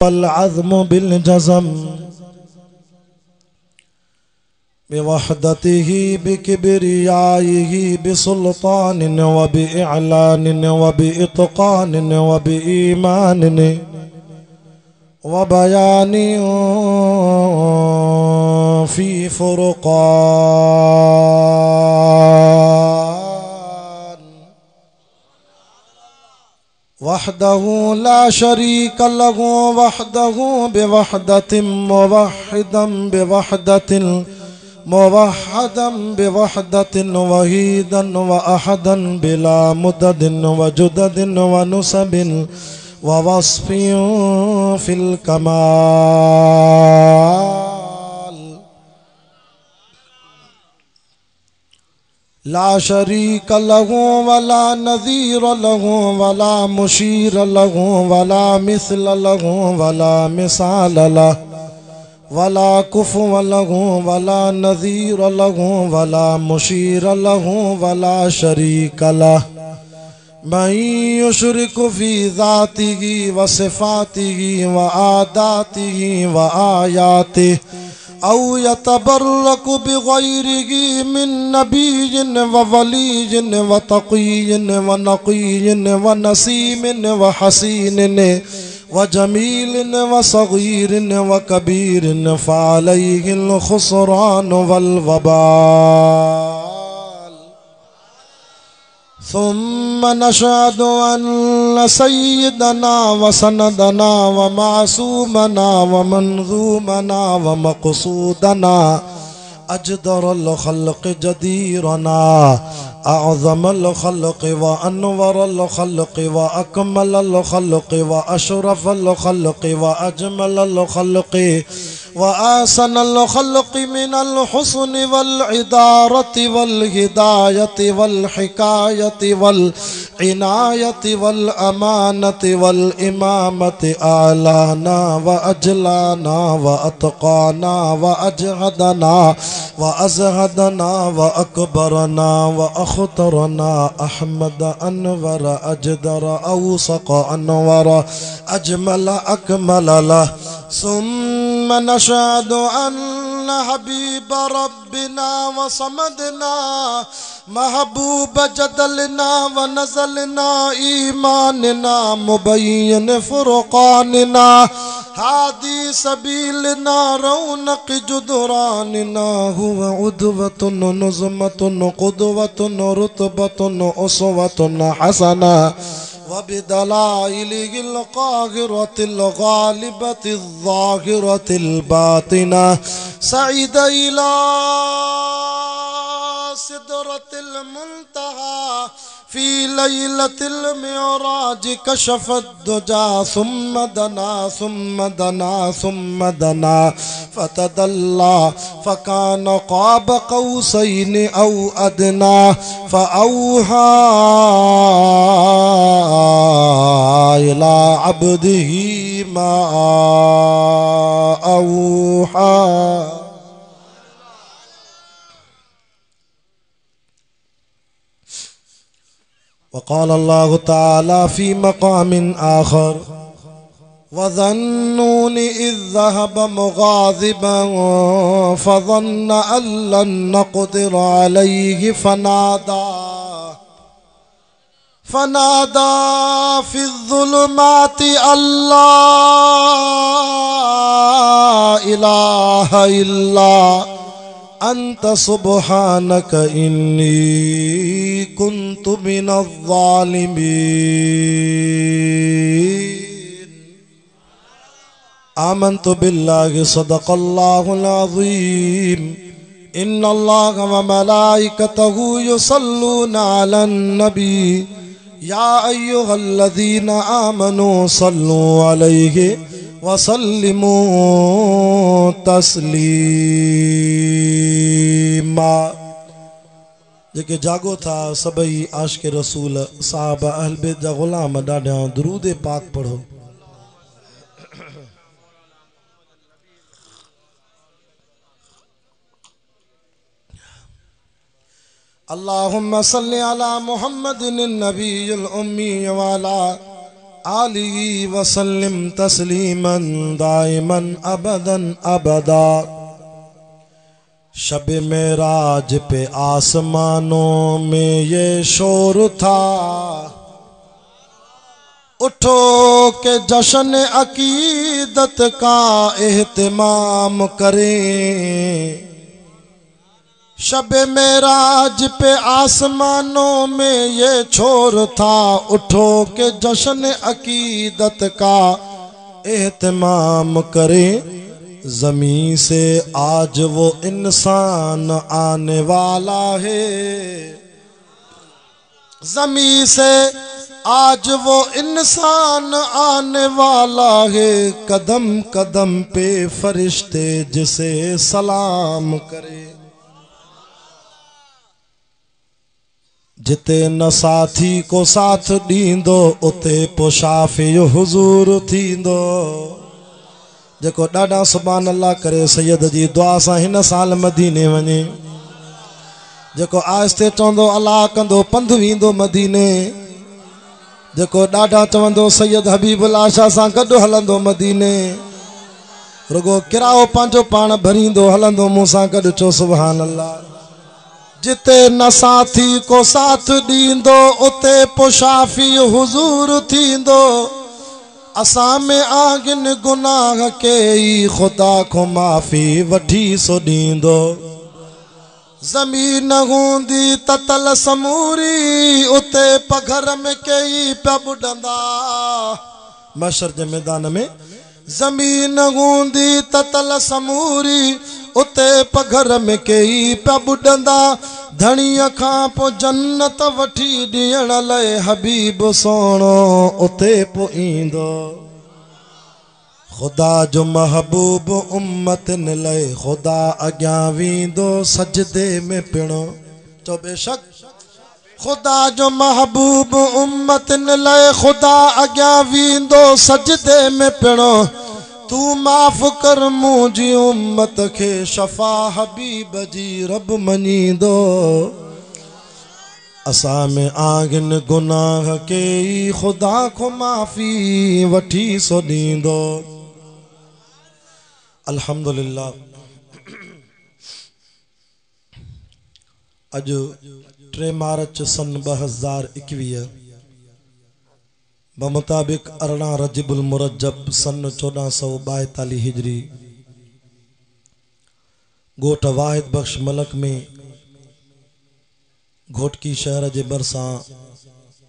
पल अज़्म बिल जज़म बिवहदतिही बिकिब्रियाइही बिसुल्तानिन व बिइअलानिन व बिइत्क़ानिन व बिईमानिन व बयानिन फी फुरक़ान वहदहु ला शरीक लहु वहदहु बिवहदतिन मुवहिदन बिवहदतिन मुवहदन बिवहदतिन वहीदन व अहदन बिला मुददिन व जुददिन व नुसबिन व वस्फिन फिल कमाल ला शरीक लहु वला नज़ीर लहु वला मुशीर लहु वला मिस्ल लहु वला मिसाल लहु वला कुफ़ुव लहु वला नज़ीर लहु वला मुशीर लहु वला शरीक लहु मन युशरिकु फी ज़ातिही व सिफ़ातिही व आदातिही व आयातिही औ यतबर्रकु बिग़ैरिही मिन नबिय्यिन व वलिय्यिन व तक़िय्यिन व नक़िय्यिन व नसीमिन व हसीनिन व जमीलिन व सग़ीरिन व कबीरिन फ़अलैहिल ख़ुस्रान वल वबाल सुम्मा नशहदु अन्न सय्यदना व सनदना व मासूमना व मंज़ूमना व मक़सूदना अजदरल खल्क़ जदीरना अअज़मल खल्क़ व अनवरल खल्क़ व अकमलल खल्क़ व अशरफल खल्क़ व अजमलल खल्क़ व आसनल खल्क़ मिनल हुस्न वल इदारति वल हिदायति वल हिकायति वल इनायति वल अमानति वल इमामति आलाना व अजलाना व अतक़ाना व अजहदना व अज़हदना व अकबरना व अख़तरना अहमद अनवर अजदर औसक़ अनवर अजमल अकमल सुम्मा नशहदु अन्न हबीब रब्बिना व समदना महबूब जदलना व नज़लना ईमानना मुबय्यिन फुरक़ानना हादी सबीलना रौनक जुदरानना हुवा उद्वतुन नुज़मतुन क़ुदवतुन रुतबतुन उसवतुन हसना वबिदलाइलिल क़ाहिरतिल गालिबतिल ज़ाहिरतिल बातिना सईद इला सिदरतिल मुंतहा फी लैलतिल मिअराज कशफत दुजा सुम्मा दना फतदल्ला फकान क़ाब क़ौसैन औ अदना फ़अौहा इला अब्दिही मा औहा। वक़ाल अल्लाहु तआला फ़ी मक़ामिन आख़र वज़न्नूनि इज़ ज़हब मुग़ाज़िबन फ़ज़न्न अन लन नक़दिर अलैहि फ़नादा फ़िज़्ज़ुलुमाति अल्ला इलाहा इल्ला अंत सुब्हानक इन्नी कुन्तु मिनज़ ज़ालिमीन। आमन्तु बिल्लाहि सदक़ल्लाहुल अज़ीम। इन्नल्लाह व मलाइकतहु युसल्लूना अलन नबी या अय्युहल्लज़ीना आमनू सल्लू अलैहि वसल्लिमू तस्लीमा। जेके जागो था सबई आशिक़ रसूल साहब अहल बैत जा ग़ुलाम ॾाढा दुरूद पाक पढ़ो। अल्लाहुम्मा सल्लि अला मुहम्मदिन नबिय्यिल उम्मी व अला आली वसल्लिम तस्लीमन दाइमन अबदन अबदा। शब मेराज पे आसमानों में ये शोर था, उठो के जश्न अकीदत का एहतमाम करें। शब मेराज पे आसमानों में ये शोर था, उठो के जश्न अकीदत का एहतमाम करें। ज़मीं से आज वो इंसान आने वाला है, ज़मीं से आज वो इंसान आने वाला है। कदम कदम पे फरिश्ते जिसे सलाम करे। जिते न साथी को साथ दींदो उते पोशाफी हुजूर थींदो। जेको डाडा सुभान अल्लाह करे सैयद जी दुआ सां हिन साल मदीने वञे, जेको आहिस्ते चवंदो अल्लाह कंदो पंधु वींदो मदीने, जेको डाडा चवंदो सैयद हबीबुल्लाह शाह सां गॾु हलंदो मदीने, रुगो किराओ पंहिंजो पाण भरींदो हलंदो मूंसां गॾु चो सुभान अल्लाह। जिते न साथी को साथ दींदो उते पोशाफी हुजूर थींदो। असां में आगिन गुनाह के ई खुदा को माफ़ी वठी सो ॾींदो। ज़मीन हूंदी ततल समूरी उते पघर में कई पिया बुॾंदा। मशर जे मैदान में ज़मीन हूंदी ततल समूरी उते पघर में कई पिया बुॾंदा। धणीअ खां पोइ जन्नत वठी ॾियण लाइ हबीब सोणो उते पोइ ईंदो। खुदा जो महबूब उम्मतन लाइ खुदा अॻियां वींदो सजदे में पिणो। चो बेशक खुदा जो महबूब उम्मतन लाइ खुदा अॻियां वींदो सजदे में पिणो। तू माफ़ कर मुंहिंजी उम्मत खे शफ़ा हबीब जी रब मञींदो। असां में आगिन गुनाह के ई खुदा को माफ़ी वठी सो ॾींदो। अल्हम्दुलिल्लाह। अॼु 3 मार्च सन 2021 बमुताबिक 18 रजबुल मुरज्जब सन 1442 हिजरी गोठ वाहिद बख्श मलक में घोटकी शहर के बरसां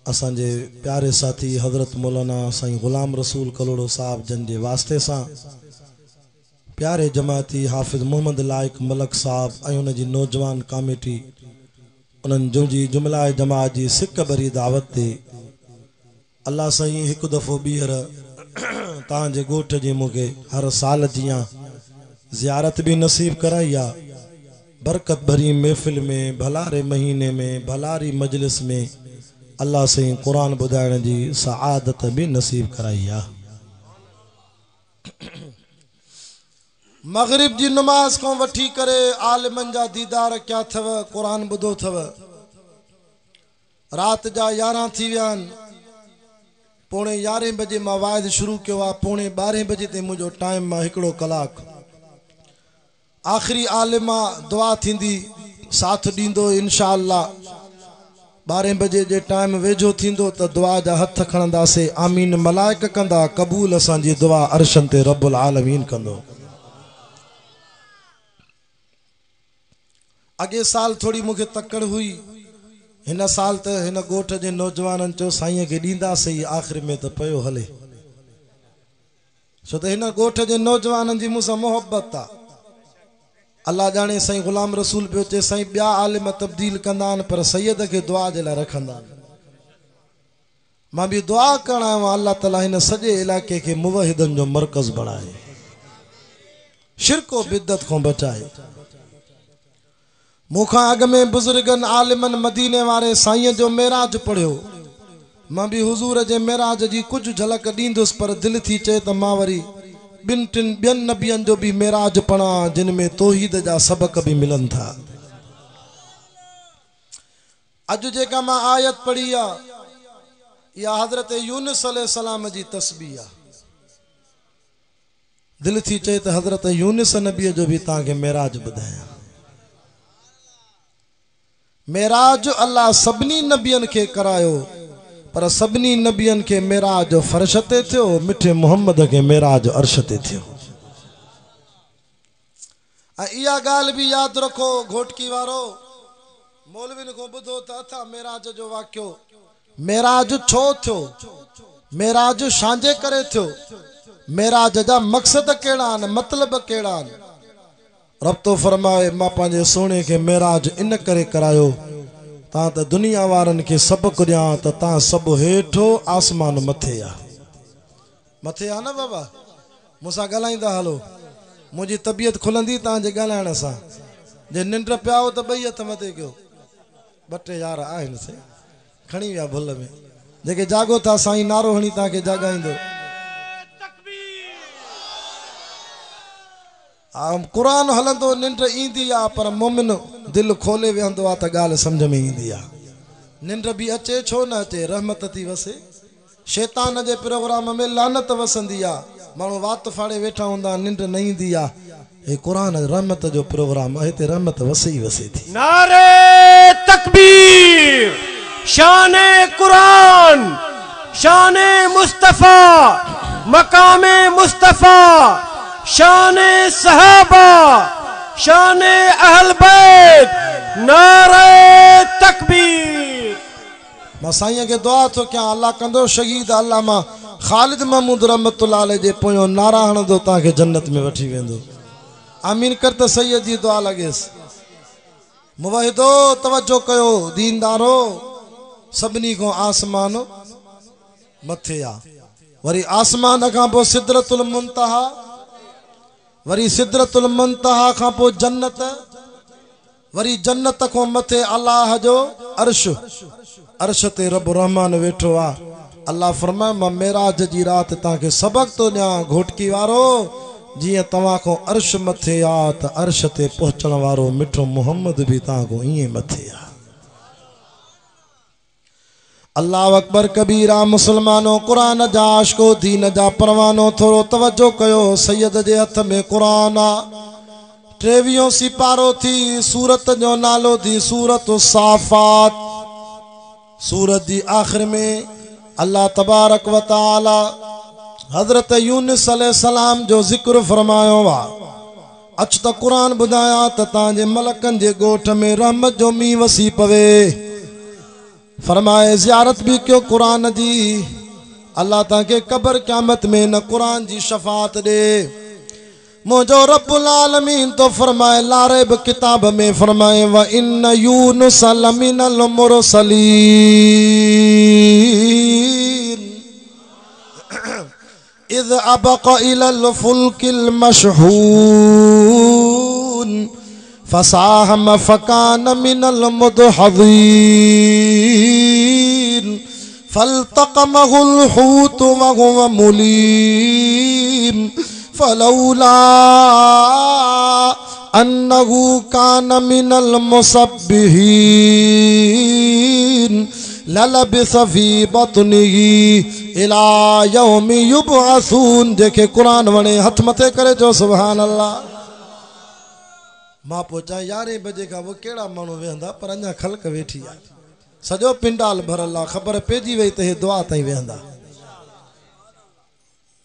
असांजे प्यारे साथी हज़रत मौलाना साईं ग़ुलाम रसूल कलोड़ो साहब जन के वास्ते सां प्यारे जमाती हाफिज मोहम्मद लाइक मलक साहब ऐं उन जी नौजवान कमेटी उन्हनि जी जुमला जमात जी सिक भरी दावत ते अल्लाह साईं एक दफ़ो ॿीहर तव्हांजे गोठ जी मूंखे हर साल जियां ज़ियारत भी नसीब कराई आ। बरकत भरी महफ़िल में भलारे महीने में भलारी मजलिस में अल्लाह साईं कुरान ॿुधाइण जी सआदत भी नसीब कराई आ। मगरिब जी नमाज को वठी करे आलिमन जा दीदार क्या थव, कुरान ॿुधो थव। रात जा 11 थी विया आहिनि। 11:15 बजे मां वाइद शुरू किया। 12:15 बजे ते मुझो टाइम मां 1 कलाक आखिरी आलिमा दुआ थींदी साथ दींदो इंशाअल्लाह। 12 बजे जे टाइम वेझो थींदो तो दुआ जा हथ खणंदासे। आमीन मलाइक कंदा कबूल असांजी दुआ अर्शन ते रब्बुल आलमीन कंदो। अगे साल थोड़ी मुझे तकड़ हुई। हिन साल तो हिन गोठ के नौजवान चो साईं के दींदा सही आखिर में तो पयो हले। छो तो हिन गोठ के नौजवान जी मुझसे मोहब्बत आ। अल्लाह जाने साईं ग़ुलाम रसूल पे चे साईं ॿिया आलिम तब्दील कंदा आहिनि पर सैयद के दुआ जे लाइ रखंदा आहिनि। मां भी दुआ करणु आयो आहियां अल्लाह ताला हिन सॼे इलाइक़े के मुवहिदन जो मरकज़ बणाए, शिरको बिदत को बचाए। मुखा अग में बुजुर्गन आलिमन मदीने वारे साईं जो मेराज पढ़ियो। मां भी हुजूर जे मेराज जी कुछ झलक दींदुसि पर दिल थी चे त मां वरी ॿियनि नबियन जो भी मेराज पढ़ा जिन में तौहीद जा सबक भी मिलन था। अज जेका मां आयत पढ़ी आ या हजरत यूनुस अलैहिस्सलाम जी तस्बीह आहे। दिल थी चए त हजरत यूनुस नबी जो भी ताके मेराज बुधाया। मेराज अल्लाह सबनी नबियन के करायो, पर सबनी नबियन के मेराज फर्श ते थियो, मिठे मोहम्मद के मेराज अर्श ते थियो। इया गाल भी याद रखो, घोटकी वारो मौलविन को बुधो था मेराज जो वाक्यो। मेराज छो थियो, मेराज शांजे करे थियो, मेराज जा मकसद केड़ा न, मतलब केड़ा न। रब तो फरमाए मां पंहिंजे सोने के मेराज इन करे करायो ता त दुनिया वारन के सबक ॾियां त ता सब हेठो आसमान मथे आ। मथे आ न बाबा, मूंसां ॻाल्हाईंदा हलो, मुझी तबियत खुलंदी तव्हांजे ॻाल्हाइण सां। जे निंड पियाओ त ॿई हथ मथे कयो, ॿ टे यार आहिनि से खणी विया भुल में। जेके जागो था साईं नारो हणी तव्हांखे जागाईंदो। कुरान हलंदो निंड ईंदी आ, पर मोमिन दिल खोले वेहंदो आ त ॻाल्हि सम्झ में ईंदी आ। निंड भी अचे छो न अचे, रहमत थी वसे। शैतान जे प्रोग्राम में लानत वसंदी आ, माण्हू वात फाड़े वेठा हूंदा, निंड न ईंदी आ। हे कुरान रहमत जो प्रोग्राम आहे, हिते रहमत वसे ई वसे थी। नारे तकबीर, शाने कुरान, शाने मुस्तफा, मकामे मुस्तफा, शाने सहाबा, शाने अहल बैत, नारे तकबीर। मां साईं के दुआ थो कयां, अल्लाह कंदो शहीद अल्लामा खालिद महमूद रहमतुल्लाह अलैह जे पोयों नारा हणंदो तव्हांखे जन्नत में वठी वेंदो। आमीन कर त सैयद जी दुआ लॻेसि। मुवाहिदो तवज्जो कयो, दीनदारो, सभिनी खां आसमान मथे आ। वरी आसमान खां पोइ सिदरतुल मुंतहा, वरी सिदरतुल मुंतहा खां पोइ जन्नत, वरी जन्नत खां मथे अल्लाह जो अर्श। अर्श ते रब रहमान वेठो आ। अल्लाह फरमाए मां मेराज जी रात तव्हांखे सबक तो ॾियां घोटकी वारो, जीअं तव्हां खां अर्श मथे आ त अर्श ते पहुचण वारो मिठो मोहम्मद भी तव्हां खां ईअं मथे आ। अल्लाह अकबर कबीरा। मुसलमानो कुरान जा आशिको, दीन जा परवानो, थोरो तवज्जो कयो। सैयद जे हथ में कुरान आ। 23 सिपारो थी, सूरत जो नालो थी सूरत साफात। सूरत जी आखिर में अल्लाह तबारक व तआला हजरत यूनुस अलैहिस्सलाम जो जिक्र फरमायो वा। अच त कुरान बुधाया त तांजे मलकन जे गोठ में रहमत जो मी वसी पवे। फरमाए ज़ियारत भी क्यों कुरान जी। अल्लाह ताके कब्र क़यामत में न कुरान जी शफात दे। मोजो रब्बुल आलमीन तो फरमाए लारे ब किताब में फरमाए व इन यूनुस लमिनल मुरसलीन। इज़ अबक़ इलल फुल्किल मशहून फसाहम फकान मिनल मुदहज़ीन फल्तक़महुल हूत व हुव मुलीम फलौला अन्नहु कान मिनल मुसब्बिहीन ललबिस फी बत्निही इला यौमि युबअसून। जेके कुरान वणे हथ मथे करे जो सुभान अल्लाह। मां पहुचा 11 बजे का वो केड़ा माण्हू वेहंदा, पर अञा खलक वेठी आ, सजो पिंडाल भरल आ, खबर पेजी वई त हे दुआ ताईं वेहंदा।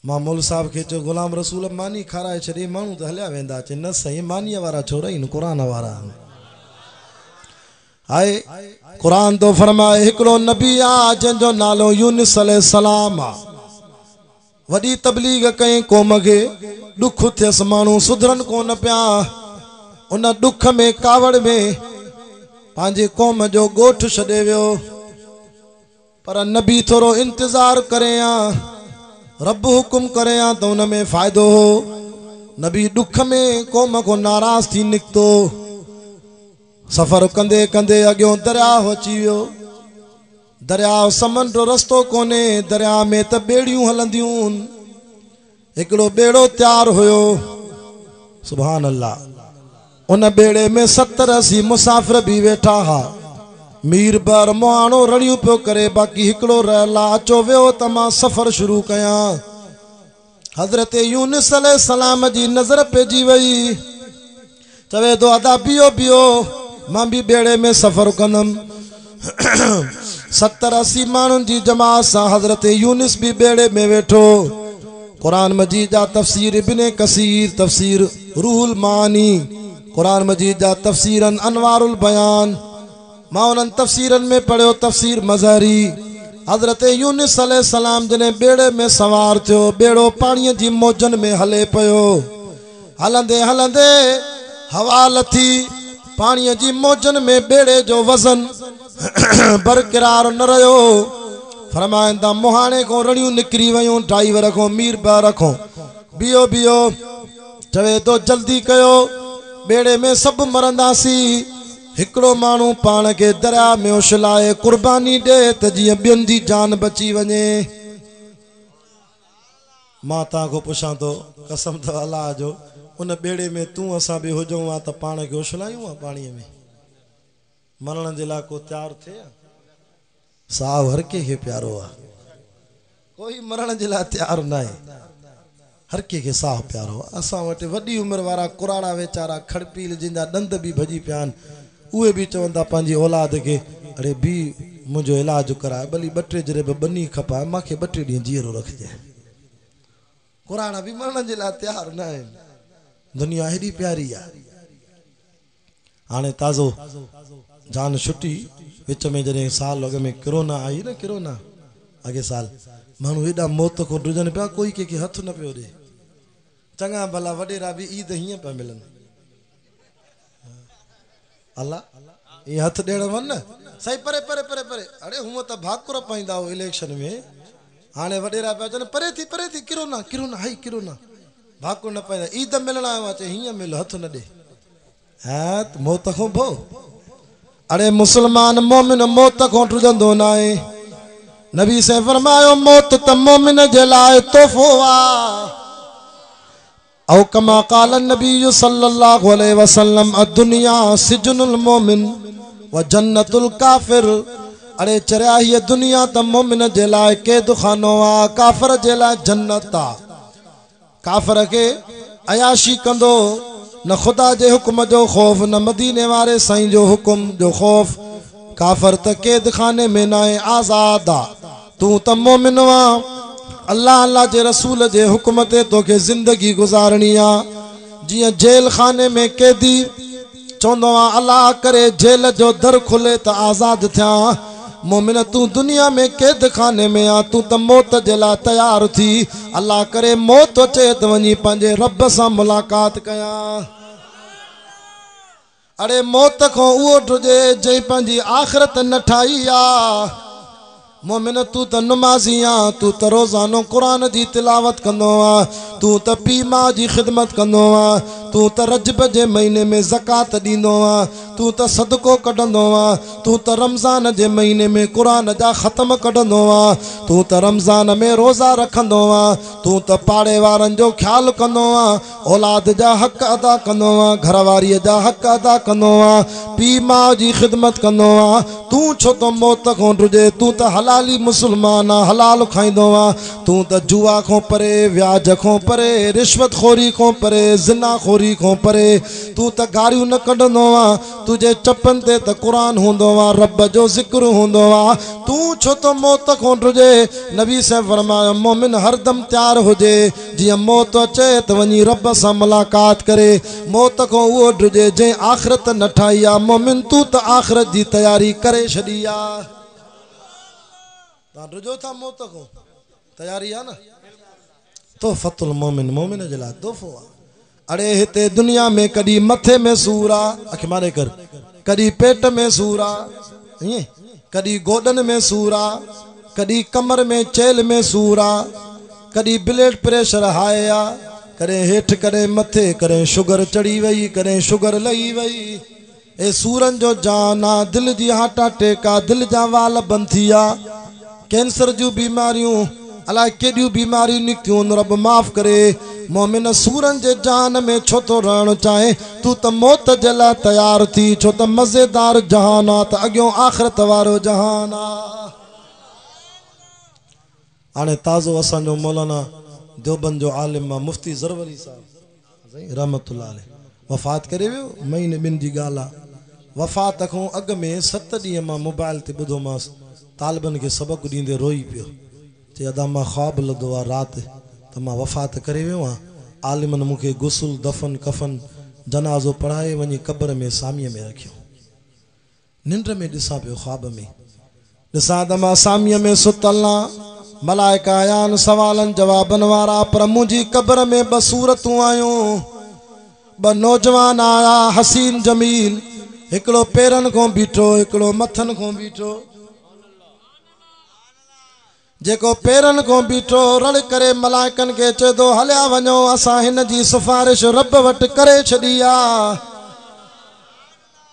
मां मौल साहब के चो गुलाम रसूल मानी खाराए छॾे, माण्हू त हलिया वेंदा। चई न साईं मानीअ वारा छोरा आहिनि, कुरान वारा आए। कुरान तो फरमाए हिकिड़ो नबी आ जंहिंजो नालो यूनुस अलैहिस्सलाम आ। वॾी तबलीग कई क़ौम खे, ॾुख थियसि, माण्हू सुधरन कोन पिया। उन ॾुख में कावड़ में पंहिंजे क़ौम जो ॻोठ छॾे वियो। पर नबी थोरो इंतज़ार करे आ, रब हुकुम करे आ त उन में फ़ाइदो हो। नबी ॾुख में क़ौम को नाराज़ थी निकितो। सफ़र कंदे कंदे अॻियों दरियाह अची वियो। दरियाह समुंड रस्तो कोने, दरिया में त ॿेड़ियूं हलंदियूं। हिकिड़ो ॿेड़ो तैयार हुयो, सुभान अल्लाह। उन ॿेड़े में 70-80 मुसाफ़िर भी वेठा हा। मीर बर मुआणो रड़ियूं पियो करे बाक़ी हिकिड़ो रहला अचो वियो त मां सफ़र शुरू कयां। हज़रत यूनुस अलैहिस्सलाम जी नज़र पइजी वई, चवे तो अदा बीहो बीहो मां भी बेड़े में सफ़र कंदमि। 70-80 माण्हुनि जी जमात सां हज़रत यूनुस भी बेड़े में वेठो। कुरान मजीद जा तफ़सीर इब्ने कसीर, तफ़सीर रूहुल मानी, कुरान मजीद जा तफ़सीरन अनवारुल बयान, मां उन्हनि तफ़सीरनि में पढ़ियो तफ़सीर मज़हरी। हज़रत यूनुस अलैहिस्सलाम जने बेड़े में सवार थियो, बेड़ो पाणीअ जी मौजनि में हले पियो। हलंदे हलंदे हवा लथी, पाणीअ जी मौजनि में बेड़े जो वज़न बरक़रार न रहियो। फरमाइंदा मुहाणे को रड़ियूं निकिरी वयूं, ड्राइवर को मीर बर को बीहो बीहो, चवे तो जल्दी कयो बेड़े में सभु मरंदासीं। हिकिड़ो माण्हू पाण खे दरिया में उछलाए कुर्बानी ॾे त जीअं ॿियनि जी जान बची वञे। मां तव्हां खां पुछां थो, कसम अथव अलाह जो, उन बेड़े में तूं असां बि हुजूं हा त पाण खे उछलायूं हा पाणीअ में? मरण जे लाइ को तयारु थिए? साहु हर कंहिंखे प्यारो आहे, कोई मरण जे लाइ तयारु न आहे। हर कंहिंखे साहु प्यारो आहे। असां वटि वॾी उमिरि वारा कुराड़ा वीचारा खड़पील जिनजा ॾंद बि भॼी पिया आहिनि, उहे बि चवंदा पंहिंजी औलाद खे अड़े बी मुंहिंजो इलाज कराए, भली 2-3 जरेब बनी खपाए, मूंखे 2-3 ॾींहं जीअरो रखिजे। कुराड़ा बि मरण जे लाइ तयारु न आहिनि। दुनिया हेॾी प्यारी आहे। हाणे ताज़ो जान छुटी विच में जॾहिं साल अॻ में कोरोना आई न, कोरोना अॻे साल, माण्हू हेॾा मौत खां ड्रिजनि पिया, कोई कंहिंखे हथु न पियो ॾे। चङा भला वॾेरा बि ईद हीअं पिया मिलनि, अल्लाह ये हथ ॾियण वञ न सही, परे परे परे परे। अड़े हूअं त भाकुर पाईंदा हो इलेक्शन में, हाणे वॾेरा पिया चवनि परे थी किरोना किरोना हाई किरोना, भाकुर न पाईंदा। ईद मिलण आयो आहे, चए हीअं मिल, हथ न ॾे। हा त मौत खां भो। अड़े मुसलमान मोमिन मौत खां ड्रिजंदो न आहे। नबी से फरमायो मौत त मोमिन जे लाइ तोहफ़ो आहे। औ कमा क़ाल नबी सल्लल्लाहु अलैहि वसल्लम अद्दुनिया सिजनुल मोमिन व जन्नतुल काफिर। अरे चरिया हीअ दुनिया त मोमिन जे लाइ कैद खानो आहे, काफ़िर जे लाइ जन्नत आहे। काफ़िर खे अयाशी कंदो, न खुदा जे हुक्म जो खौफ, न मदीने वारे साईं जो हुक्म जो खौफ। काफ़िर त कैद खाने में न आहे, आज़ाद आहे। तू त मोमिन आहे, अल्लाह अल्लाह जे रसूल जे हुक्म ते तोखे जिंदगी गुजारणी आहे। जियां जेल खाने में कैदी चवंदो आहे अल्लाह करे जेल जो दर खुले त आज़ाद थियां, मोमिन तू दुनिया में कैद खाने में आ, तू त मौत जे लाइ तयार थी। अल्लाह करे मौत अचे त वञी पंहिंजे रब सां मुलाक़ात कयां। अड़े मौत खां उहो ड्रिजे जंहिं पंहिंजी आख़िरत न ठाही आहे। मोमिन तू त नमाज़ी आ, तू त रोज़ानो कुरान जी तिलावत कंदो आ, तू त पीउ माउ जी ख़िदमत कंदो आ, तू त रजब जे महीने में ज़कात ॾींदो आ, तू त सदको कढंदो आ, तू त रमज़ान जे महीने में कुरान जा ख़त्म कढंदो आ, तू त रमज़ान में रोज़ा रखंदो आ, तू त पाड़े वारनि जो ख्यालु कंदो आ, औलाद जा हक़ अदा कंदो आ, घरवारीअ जा हक़ अदा कंदो आ, पीउ माउ जी ख़िदमत कंदो आ। तू छो त मौत खां ड्रिजे? तू त हलाली मुसलमान आ, हलाल खाईंदो आ। तू त जुआ खां परे, व्याज खां परे, रिश्वत खोरी खां परे, ज़िना खोरी खां परे, तू त गारियूं न कढंदो आ। तुझे चपन ते त कुरान हूंदो आ, रब जो ज़िक्र हूंदो आ। तू छो त मौत खां ड्रिजे? नबी से फरमायो मोमिन हरदम तयार हुजे, जीअं मौत अचे त वञी रब सां मुलाक़ात करे। मौत खां उहो ड्रिजे जंहिं आख़िरत न ठाही आ। मोमिन तू त आख़िरत जी तयारी करे छॾी आ। तव्हां ड्रिजो था मौत खां, तयारी आहे न। तोहफ़तुल मोमिन, मोमिन जे लाइ तोहफ़ो आहे। अड़े हिते दुनिया में कॾहिं मथे में सूर आहे, अखि मारे कर, कॾहिं पेट में सूर आहे, ईअं कॾहिं गोॾनि में सूर आहे, कॾहिं कमर में चेल में सूर आहे, कॾहिं ब्लड प्रेशर हाई आहे, कॾहिं हेठि कॾहिं मथे, कॾहिं शुगर चढ़ी वई, कॾहिं शुगर लही वई। ए सूरनि जो जान आहे। दिलि जी हार्ट अटैक आहे, दिलि जा वाल बंदि थी विया, कैंसर जूं बीमारियूं, अलाए केॾियूं बीमारियूं निकितियूं रब माफ़ करे। मोमिन सूरन जे जान में छो तो रहणो चाहे, तू त मौत जे लाइ तैयार थी, छो त मज़ेदार जहान आहे, त अॻियों आख़िरत वारो जहान आहे। हाणे ताज़ो असांजो मौलाना देवबंद जो आलिम आहे मुफ्ती ज़रवरी साहब रहमतुल्लाह अलैह वफ़ात करे वियो। महीने ॿिनि जी ॻाल्हि आहे। वफ़ात खां अॻु में 7 ॾींहं मां मोबाइल ते ॿुधोमांसि, तालिबनि खे सबक़ु ॾींदे रोई पियो, चई अदा मां ख़्वाबु लधो आहे राति त मां वफ़ात करे वियो आहियां। आलिमनि मूंखे गुसुल दफ़न कफ़न जनाज़ो पढ़ाए वञी क़ब्र में सामीअ में रखियो। निंड में ॾिसां पियो, ख़्वाब में ॾिसां त मां सामीअ में सुतल आहियां, मलाइका आया आहिनि सवालनि जवाबनि वारा, पर मुंहिंजी क़ब्र में 2 सूरतूं आयूं, 2 नौजवान आया हसीन जमील, हिकिड़ो पेरनि खां बीठो, हिकिड़ो मथनि खां बीठो। जेको पेरनि खां बीठो रड़ करे मलाइकनि खे चए थो हलिया वञो, असां हिन जी सिफारिश रब वटि करे छॾी आहे।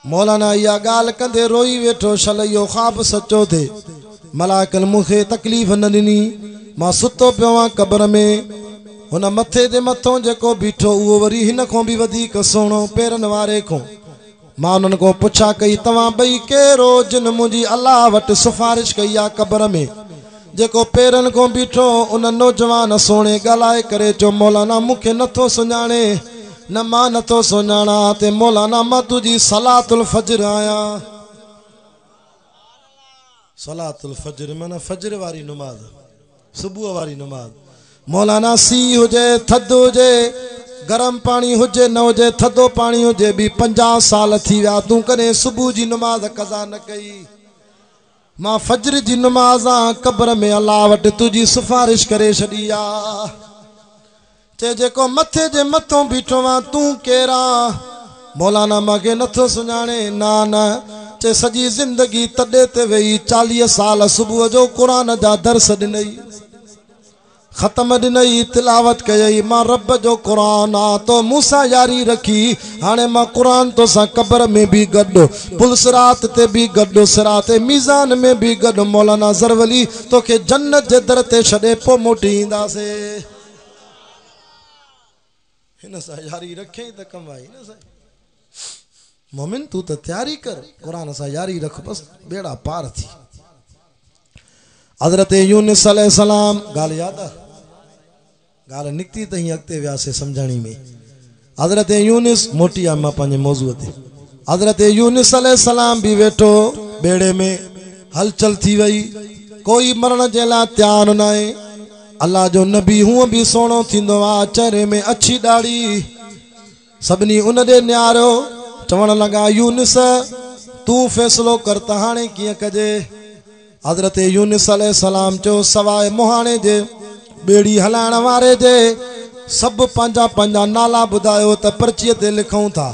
मौलाना इहा ॻाल्हि कंदे रोई वेठो, शल इहो ख़्वाब सचो थिए। मलाइकनि मूंखे तकलीफ़ न ॾिनी, मां सुतो पियो आहियां क़ब्र में। हुन मथे जे मथों जेको बीठो उहो वरी हिन खां बि वधीक सुहिणो पेरनि वारे खां। मां उन्हनि खां पुछा कई तव्हां ॿई केरो जिन मुंहिंजी अल्लाह वटि सिफारिश कई आहे क़ब्र में? जेको पेरनि खां बीठो उन नौजवान सोणे ॻाल्हाए करे चयो मौलाना मूंखे नथो सुञाणे, न मां नथो सुञाणा, ते मौलाना मां तुंहिंजी सलातुल फजर आहियां। सलातुल फजर माना फजर वारी नमाज, सुबुह वारी नमाज। मौलाना सी हुजे थधि हुजे, गरम पानी हुजे न हुजे, थधो पानी हुजे भी 50 साल थी विया, तूं कॾहिं सुबुह जी नमाज कज़ा न कई। मां फजर जी नमाज क़ब्र में अल्लाह वटि तुंहिंजी सिफारिश करे छॾी आहे। चे जेको मथे जे मथों बीठो आहे तूं केरा? मौलाना मूंखे नथो सुञाणे, न चे सॼी ज़िंदगी तॾे ते वेही 40 साल सुबुह जो क़ुरान जा दर्स ॾिनई, ख़त्म ॾिनई, तिलावत कयई। मां रब जो क़ुरान आ तो मूंसां यारी रखी, हाणे मां क़ुरान तो सां क़ब्र में भी गॾु, पुलसरात ते भी गॾु, सिरात मीज़ान में भी गॾु। मौलाना ज़रवली तोखे जन्नत जे दर ते छॾे पोइ मोटी ईंदासीं। हिन सां यारी रखे त कमाई न साईं। मोमिन तू त तैयारी कर, क़ुरान सां यारी रख, बस बेड़ा पार थी। हज़रत यूनुस अलैहिस्सलाम ॻाल्हि यादि आहे? ॻाल्हि निकिती त हीअं अॻिते वियासीं सम्झणी में। हज़रत यूनुस मोटी आहे मां पंहिंजे मौज़ूअ ते। हज़रत यूनुस अलैहिस्सलाम भी वेठो बेड़े में, हलचल थी वई, कोई मरण जे लाइ तयारु न आहे। अल्लाह जो नबी हूअं भी सोणो थींदो आहे, चेहरे में अछी ॾाढ़ी, सभिनी उन ॾे निहारियो, चवण लॻा यूनुस तूं फ़ैसिलो कर त हाणे कीअं कजे? हज़रत यूनुस अलैहिस्सलाम चयो सवाइ मुहाणे जे बेड़ी हलाइण वारे जे सभु पंहिंजा पंहिंजा नाला ॿुधायो त पर्चीअ ते लिखूं था,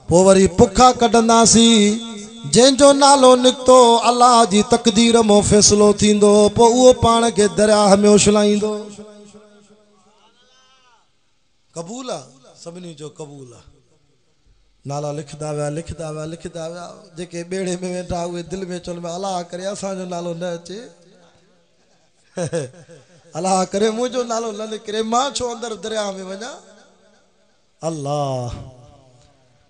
पोइ वरी पुखा कढंदासीं, जंहिंजो नालो निकितो अल्लाह जी तक़दीर में फ़ैसिलो थींदो, पोइ उहो पाण खे दरियाह में उछलाईंदो। क़बूल आहे? सभिनी जो क़बूल आहे। नाला लिखदा विया, लिखदा विया, लिखदा विया। जेके बेड़े में वेठा उहे दिलि में चवनि अलाह करे असांजो नालो न अचे, अलाह करे मुंहिंजो नालो न निकिरे, मां छो अंदरि दरिया में वञा। अल्लाह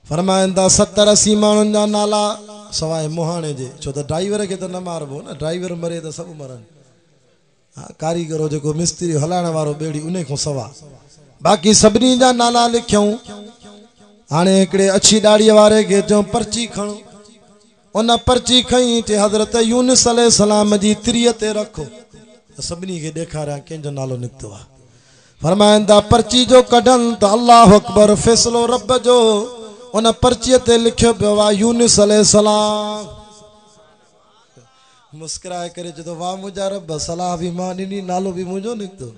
फरमाइनि था 70-80 माण्हुनि जा नाला सवाइ मुहाणे जे, छो त ड्राइवर खे त न मारबो न, ड्राइवर मरे त सभु मरनि। हा कारीगरो जेको मिस्त्री हलाइण वारो बेड़ी उन खां सवा बाक़ी सभिनी जा नाला लिखियऊं। हाणे हिकिड़े अछी ॾाड़ीअ वारे खे चयो पर्ची खणो, उन पर्ची खई ते हज़रत यूनुस अलैहिस्सलाम जी तिरीअ ते रखो, सभिनी खे ॾेखारिया कंहिंजो नालो निकितो आहे। फरमाइनि था पर्ची जो कढनि त अल्लाह अकबर, फ़ैसिलो रब जो। उन पर्चीअ ते लिखियो पियो आहे यूनुस अलैहिस्सलाम। मुस्कुराए करे चयो वाह मुंहिंजा रब, सलाह बि मां ॾिनी, नालो बि मुंहिंजो निकितो,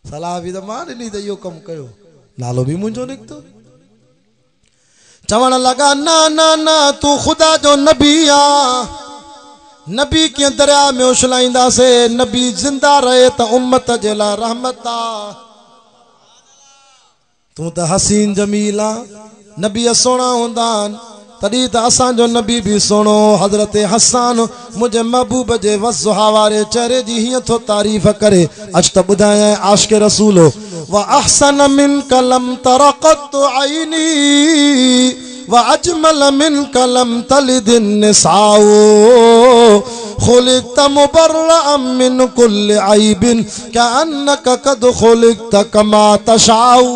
सलाह बि त मां ॾिनी त इहो कमु कयो, नालो भी मुंहिंजो निकितो। चवण लगा न न न तू खुदा जो नबी आ, नबी कीअं दरिया में उछलाईंदासे, नबी जिंदा रहे त उम्मत जे लाइ रहमत आ। तू त हसीन जमील आ, नबी सोना हूंदा, तड़ी त असां जो नबी भी सोनो हजरत हसन मुझे महबूब जे वज़ुहा वारे चेहरे जी हिय तो तारीफ करे अच त बुधाया आशिक रसूल व अहसन मिन कलम तरक़त आईनी व अजमल मिन कलम तलिद निसाओ खुलिक़त मुबर्रअम मिन कुल्ल ऐबिन कअन्नक क़द खुलिक़त कमा तशाऊ।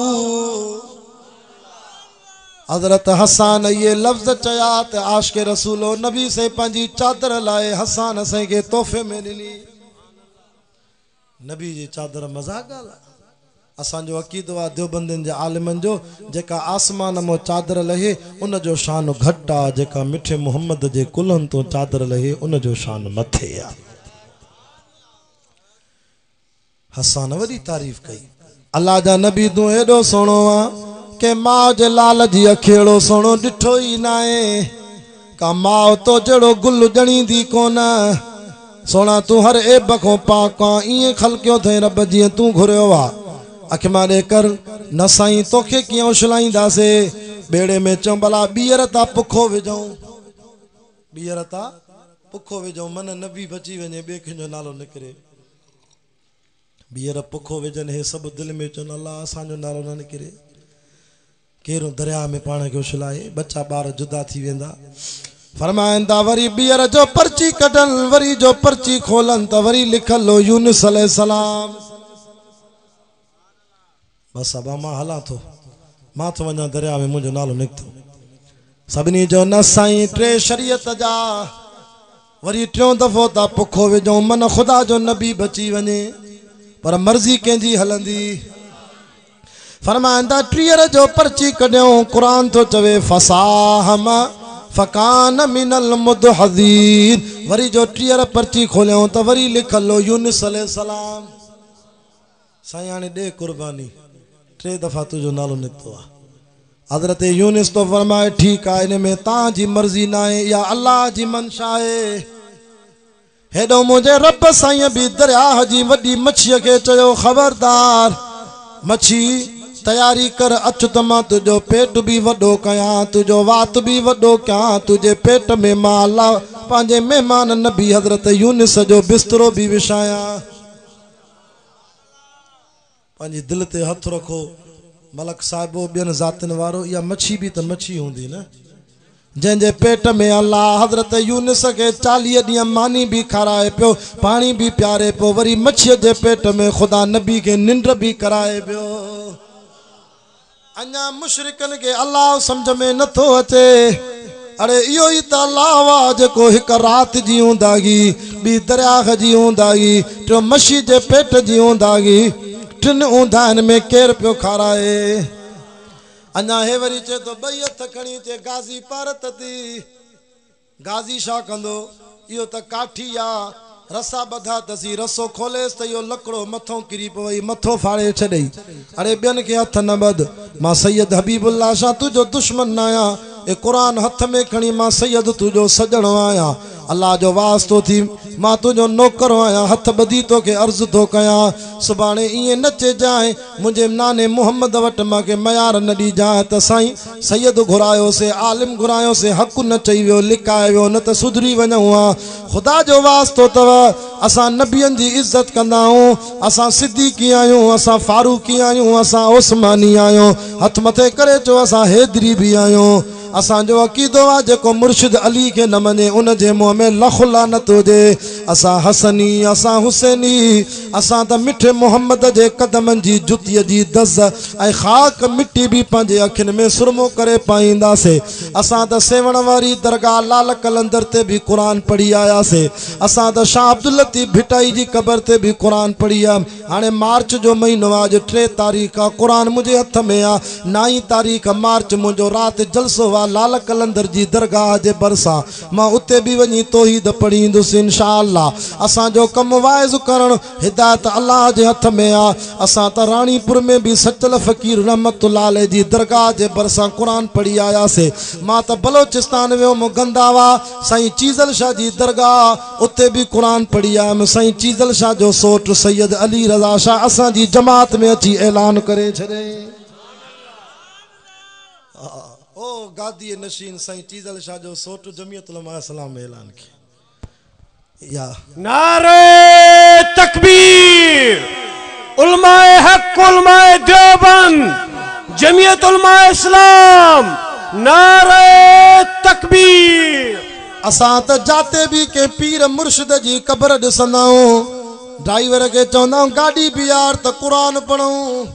हजरत हसन ये लफ्ज चया त आशिक रसूलो नबी से पंजी चादर लाए हसन से के तोहफे में दिली। नबी जी चादर मजाक गाला असां जो अकीदो आ देवबंदिन जे आलिमन जो जेका आसमान मो चादर लहे उन जो शान घटा जेका मिठे मोहम्मद जे कुलन तो चादर लहे उन जो शान मथे आ। हसन वडी तारीफ कई अल्लाह जा नबी तू एडो सोनो आ के माँ जे लाल जी अखेड़ो सोनो डिठो ही नाए का माँ तो जड़ो गुल जणी दी कोना सोना तू हर एब को पाका इए खलक्यो थे रब जी तू घुरियो वा अख मारे कर न साईं तोखे किया उछलाईंदासे बेड़े में चो भला बीयर ता पुखो विझऊं बीयर ता पुखो विझऊं मन नबी बची वने बे जो नालो निकरे बीयर पुखो विझन हे सब दिल में चो अल्लाह असा जो नालो न निकरे केरो दरिया में पाण के उछलाए बच्चा बार जुदा थी वेंदा फरमाइंदा वरी बीयर जो पर्ची कढन वरी जो पर्ची खोलन त वरी लिखल हो यूनुस अलैहिस्सलाम। बस अब मां हला तो मां तो वना दरिया में मुझो नालो निकतो सबनी जो न साईं टे शरीयत जा वरी टियों दफो ता पुखो विझो मन खुदा जो नबी बची वने पर मर्जी कंहिंजी हलंदी। फरमाइंदा टीयर जो पर्ची कढियो कुरान तो चवे फसाहम फकान मिनल मुदहदीन वरी जो टीयर पर्ची खोलियो त वरी लिखल हो यूनुस अलैहिस्सलाम। साईं हाणे दे कुर्बानी टे दफा तुझो नालो निकतो आ। हजरत यूनुस तो फरमाए ठीक है इन में ता जी मर्जी ना है या अल्लाह जी मनशा है। हेडो मुझे रब साईं भी दरिया जी वडी मच्छी के चयो खबरदार मच्छी तैयारी कर अच त मां तुझो पेट भी वडो कया तुझो वात भी वडो क्या तुझे पेट में मां अल्लाह पांजे मेहमान नबी हजरत यूनुस जो बिस्तरो भी विछाया। पांजी दिल ते हथ रखो मलक साहिबो बियन जातिन वारो या मच्छी भी त मच्छी होंदी न जंहिंजे पेट में अल्लाह हजरत यूनुस के 40 ॾींहं मानी भी खाराए पियो पानी भी प्यारे पियो वरी मच्छीअ जे पेट में खुदा नबी के निंड भी कराए पियो। अन्या मुशरिकन के अल्लाह समझ में नथो अचे अरे इहो ही त अल्लाह वा जेको हिक रात जी हूंदागी बी दरिया जी हूंदागी टियों मच्छी जे पेट जी हूंदागी टिन ऊंधाइन में केर पियो खाराए। अन्या हे वरी चे तो बई हथ खणी चे गाजी पारत थी गाजी छा कंदो इहो त काठी आ रसा बधा तसी रसो खोलेस त यो लकड़ो मथो किरी पई मथो फाड़े छॾई अरे बियन के हथ न बद मां सैयद हबीबुल्लाह शाह तुझो दुश्मन आया ए कुरान हथ में खणी मां सैयद तुझो सजणो आया अल्लाह जो वास्तो थी मां तुझो नौकर आया हथ बधी तो के अर्ज तो कया सुभाणे इए नचे जाए मुझे नाने मोहम्मद वट मां के मयार न दी जाए त साईं सैयद घुरायो से आलिम घुरायो से हक न चई वियो लिकाए वियो न त सुधरी वञूं आ खुदा जो वास्तो तव असां नबियन जी इज्जत कंदा आहियूं असां सिद्दीकी आहियूं असां फारूकी आहियूं असां उस्मानी आहियूं हथ मथे करे चो असां हैदरी भी आहियूं असां जो अकीदो आ जेको मुर्शिद अली के न मने उन जे मुंह में लख लानत हुजे असां हसनी असां हुसैनी असां त मिठे मोहम्मद जे कदमन जी जुतीअ जी दज़ ऐं खाक मिट्टी भी पंहिंजे अखियुनि में सुरमो करे पाईंदासीं असां त सेवण वारी दरगाह लाल कलंदर ते भी कुरान पढ़ी आयासीं असां त शाह अब्दुल लतीफ भिटाई जी कबर ते भी कुरान पढ़ी आ हाणे मार्च जो महीनो आ अॼु 3 तारीख़ आ कुरान मुंहिंजे हथ में आ 9 तारीख़ मार्च मुंहिंजो राति जलसो आ लाल कलंदर जी दरगाह जे बरसा मां उते भी वनी तौहीद पढ़ींदुसि इंशाअल्लाह असां जो कम वाइज करण हिदायत अल्लाह जे हथ में आ असां त रानीपुर में भी सचल फकीर रहमतुल्लाह अलैह जी दरगाह जे बरसा कुरान पढ़ी आयासीं मां त बलोचिस्तान वियो मु गंदावा साईं चीज़ल शाह जी दरगाह उते भी कुरान पढ़ी आयमि साईं चीज़ल शाह जो सोट सैयद अली रज़ा शाह असां जी जमात में अची ऐलान करे छॾे ओ गादी नशीन साईं चीज़ल शाह जो सोट जमीयत उलमा इस्लाम में ऐलान किया। या नारे तकबीर, उलमाए हक, उलमाए देवबंद, जमीयत उलमाए इस्लाम, नारे तकबीर। असां त जाते भी के पीर मुर्शिद जी कब्र ॾिसंदाऊं, ड्राइवर के चवंदाऊं गाड़ी भी यार त कुरान पढ़ूं।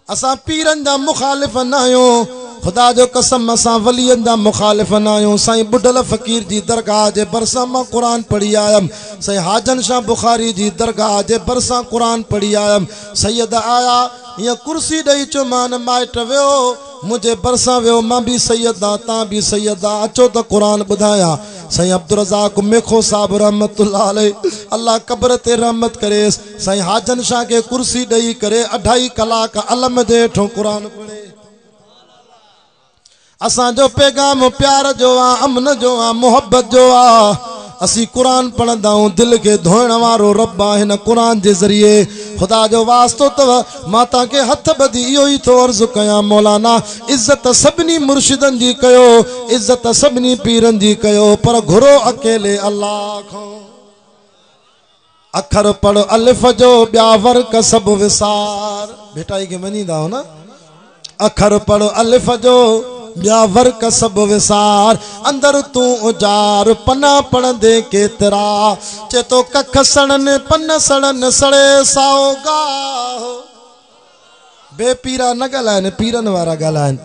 असां पीरन जा मुखालिफ न आहियूं, खुदा जो कसम असां वलियन जा मुखालिफ न आहियूं। साईं बुढ़ल फ़कीर जी दरगाह जे भरिसां मां क़ुरान पढ़ी आयमि। साईं हाजन शाह बुखारी जी दरगाह जे भरिसां क़ुरान पढ़ी आयमि। सैयद आया हीअं कुर्सी ॾेई चुमान माइट वियो, मुंहिंजे भरिसां वियो, मां भी सैयद आहियां, तव्हां भी सैयद आहियो, अचो त क़ुरान ॿुधायां। साईं अब्दुल रज़ाक मेखो साहब रहमतुल्लाह अलैह, अल्लाह क़ब्र ते रहमत करेसि। साईं हाजन शाह खे कुर्सी ॾेई करे 2.5 कलाक अलम जे हेठों क़ुरान पढ़े। असांजो पैगाम प्यार जो आ, अमन जो आ, मोहब्बत जो आ। असी कुरान पढ़ंदाऊं, दिल के धोइण वारो रब आ। हिन कुरान जे ज़रिए खुदा जो वास्तो तव, मां तव्हांखे हथ ॿधी इहो ई थो अर्ज़ु कयां, मौलाना इज़त सभिनी मुर्शिदनि जी कयो, इज़त सभिनी पीरनि जी कयो, पर घुरो अकेले अल्लाह खां। अखर पढ़ अलिफ जो, ॿिया वर्क सभु विसार। भेटाई खे मञींदा हो न? अखर पढ़ अलिफ जो, ॿिया वर्क सभु विसार। अंदर तूं उजार, पना पढ़ंदे केतिरा। चए तो कख सड़न पन सड़न सड़े साओ गाह। बेपीरा न ॻाल्हाइनि, पीरनि वारा ॻाल्हाइनि।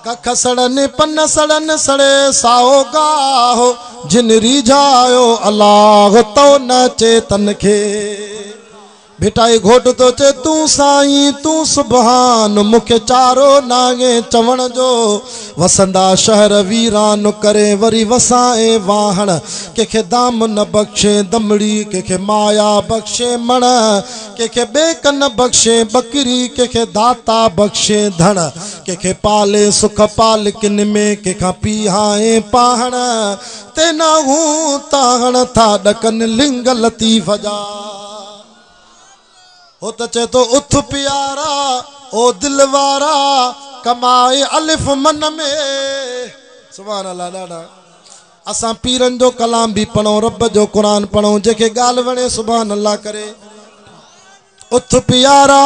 कख सड़न पन सड़न सड़े साओ गाह, जिन रिझायो अलाह तो न चेतन खे। भिटाई घोट तो चे तू साईं तू सुभान, मुखे चारो नागे चवण जो। वसंदा शहर वीरान करे वरी वसाए वाहण। केखे दाम न बख्शे दमड़ी, केखे माया बख्शे मण, केखे बेकन बख्शे बकरी, केखे दाता बख्शे धन। केखे पाले सुख पाल किन में, केखा पीहाए पाहण। तेना हूं ताहण था डकन लिंग लतीफ जा। हो त चे तो उथ प्यारा ओ दिल वारा, कमाए अलिफ मन में। सुभान अल्लाह। ॾाढा असां पीरन जो कलाम भी पढ़ो, रब जो कुरान पढ़ो, जेके ॻाल्हि वणे सुभान अल्लाह करे। उथ प्यारा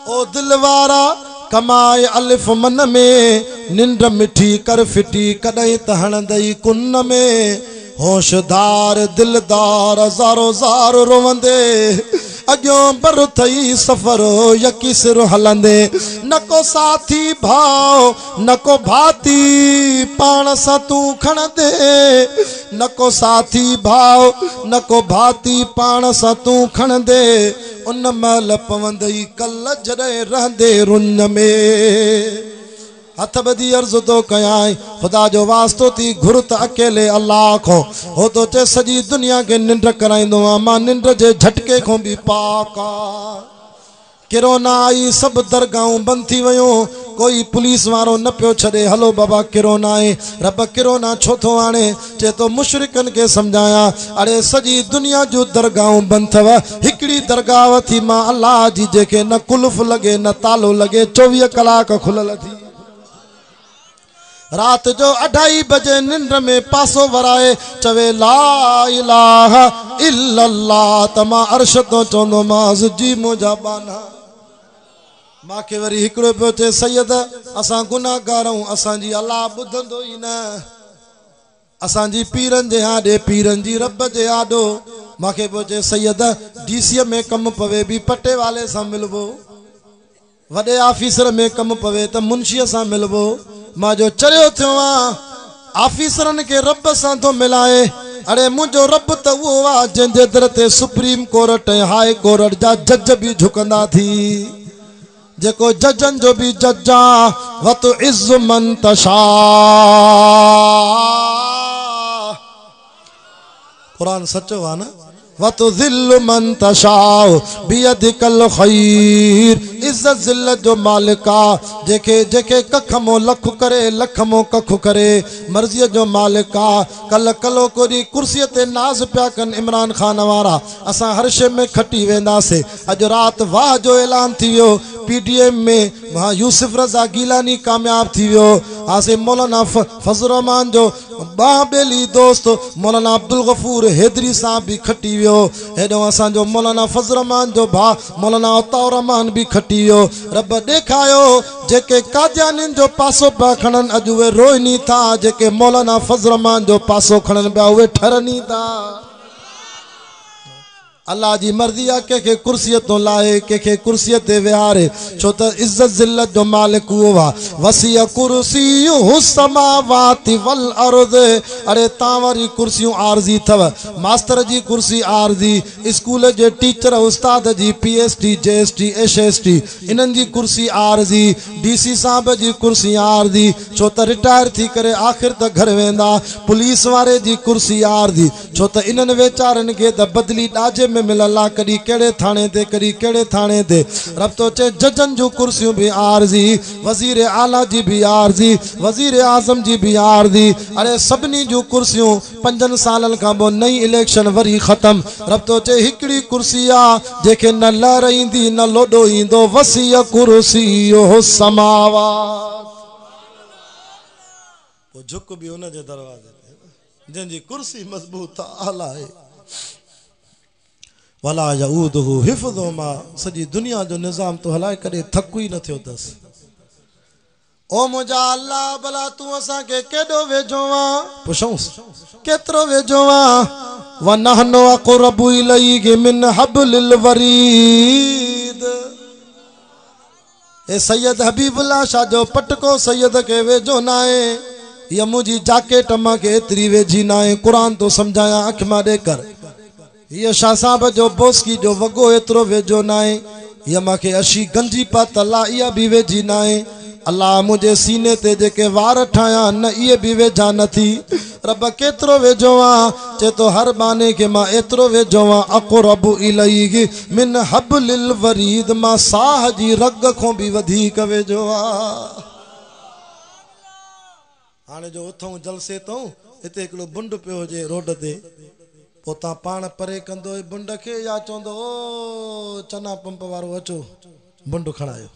ओ दिल वारा, कमाए अलिफ मन में। निंड मिठी कर फिटी, कॾहिं त हणंदई कुन में। होशदार दिलदार ज़ारो ज़ार रोवंदे, अॻियों बर थई सफ़र यकी सिर हलंदे। न को साथी भाव न को भाती, पाण सां तूं खणंदे। न को साथी भाव न को भाती, पाण सां तूं खणंदे। उन महिल पवंदई कल जॾहिं रहंदे रुन में। हथ ॿधी अर्ज़ु तो कयां, खुदा जो वास्तो थी घुर त अकेले अल्लाह खो। हो तो चे सॼी दुनिया खे निंड कराईंदो आ, मां निंड जे झटके खां भी पाक आ। किरोना आई, सभु दरगाहूं बंदि थी वियूं। कोई पुलिस वारो न पियो छॾे, हलो बाबा किरोना आहे। रब किरोना छो थो आणे? चए तो मुशरिकनि खे सम्झाया, अड़े सॼी दुनिया जूं दरगाहूं बंदि अथव, हिकिड़ी दरगाह वठी मां अल्लाह जी, जेके न कुल्फ लॻे न तालो लॻे, 24 कलाक खुलियल थी। रात जो 2:30 बजे निंड में पासो वराए चवे ला इलाहा इल्लल्लाह, तमा अर्श तो चवंदो माज़ जी मुंहिंजा बाना। मांखे वरी हिकिड़ो पियो चए, सैयद असां गुनाहगार आहियूं, असांजी अल्लाह ॿुधंदो ई न। असांजी पीरनि जे आॾे, पीरनि जी रब जे आॾो। मांखे पियो चए, सैयद डीसीअ में कमु पवे बि पटे वाले सां मिलबो, वॾे ऑफिसर में कमु पवे त मुंशीअ सां मिलबो। मां जो चरियो थियो आहे, ऑफिसरनि खे रब सां थो मिलाए। अड़े मुंहिंजो रब त उहो आहे जंहिंजे दर ते सुप्रीम कोर्ट ऐं हाई कोर्ट जा जज बि झुकंदा थी, जेको जजनि जो बि जज आहे। वत इज़ मन तशा, कुरान सचो आहे न। वतुज़िल्लु मन तशाउ बियदिकल खैर, इज़्ज़त ज़िल्लत जो मालिका, जेके जेके कख मो लख करे, लख मो कख करे, मर्ज़ीअ जो मालिका। कल कलो कोरी कुर्सीअ ते नाज़ पिया कनि इमरान खान वारा, असां हर शइ में खटी वेंदासीं। अॼु राति वाह जो ऐलान थी वियो, PDM में यूसुफ रज़ा गीलानी कामयाब थी वियो। आसे मौलाना फजल रहमान जो बाबेली दोस्त मौलाना अब्दुल गफूर हैदरी साहब भी खटी वियो हेडो असांजो मौलाना फजल रहमान जो भा मौलाना अताउर रहमान भी खटी वियो रब देखायो जेके कादियानिन जो पासो पा खणन अजु वे रोइनी था जेके मौलाना फजल रहमान जो पासो खणन पिया वे ठरनी था अल्लाह जी मर्जी आ के कुर्सी तो लाए के कुर्सी ते विहारे छो त इज्जत जिल्लत जो मालिक हुआ वसिया कुर्सी समावाति वल अर्द अरे तावरी कुर्सियों आरजी थव मास्टर जी कुर्सी आरजी स्कूल जे टीचर उस्ताद जी पीएसटी जेएसटी एसएसटी इनन जी कुर्सी आरजी डीसी साहब जी कुर्सी आरजी छो त रिटायर थी करे आखिर त घर वेंदा पुलिस वारे जी कुर्सी आरजी छो त इनन वेचारन के त बदली डाजे में मिलला कदी केड़े थाने ते कदी केड़े थाने ते रब तो चे जजन जो कुर्सियों भी आरजी वजीर आला जी भी आरजी वजीर आजम जी भी आरजी अरे सबनी जो कुर्सियों 5 सालन का बो नई इलेक्शन वरी खत्म रब तो चे हिकड़ी कुर्सी आ जेके न लरईंदी न लोडो इंदो वसिया कुर्सी हो समावात वो झुक भी उन जे दरवाजे जंजी कुर्सी मजबूत आला है वला यऊदहु हिफ्ज़ुहुमा सजी दुनिया जो निजाम तो हलाए करे थकु ही न थियो दस ओ मुजा अल्लाह भला तू असा के केडो वेजोवा पुछऊंस केतरो वेजोवा व नहनु अक़रबु इलैहि मिन हब्लिल वरीद ए सैयद हबीबुल्लाह शाह जो पटको सैयद के वेजो नाए या मुजी जाकेट मा के एतरी वेजी नाए कुरान तो समझाया अख मा दे कर ये शाह साहब जो बोस्की जो वगो एतरो वेजो नाए ये माके अशी गंजी पा तला इया भी वेजी नाए अल्लाह मुझे सीने ते जेके वार ठाया न ये भी वेजा न थी रब केतरो वेजोवा चे तो हर बाने के मां एतरो वेजोवा अक़रबु इलैहि मिन हब्लिल वरीद मां साह जी रग खो भी वधीक वेजोवा हाने जो उथूं जलसे तो इते एकड़ो बुंड पियो जे रोड ते पोता पान परे कंदो बुंड के या चोंदो ओ चना पंप वारो अचो बुंड खणायो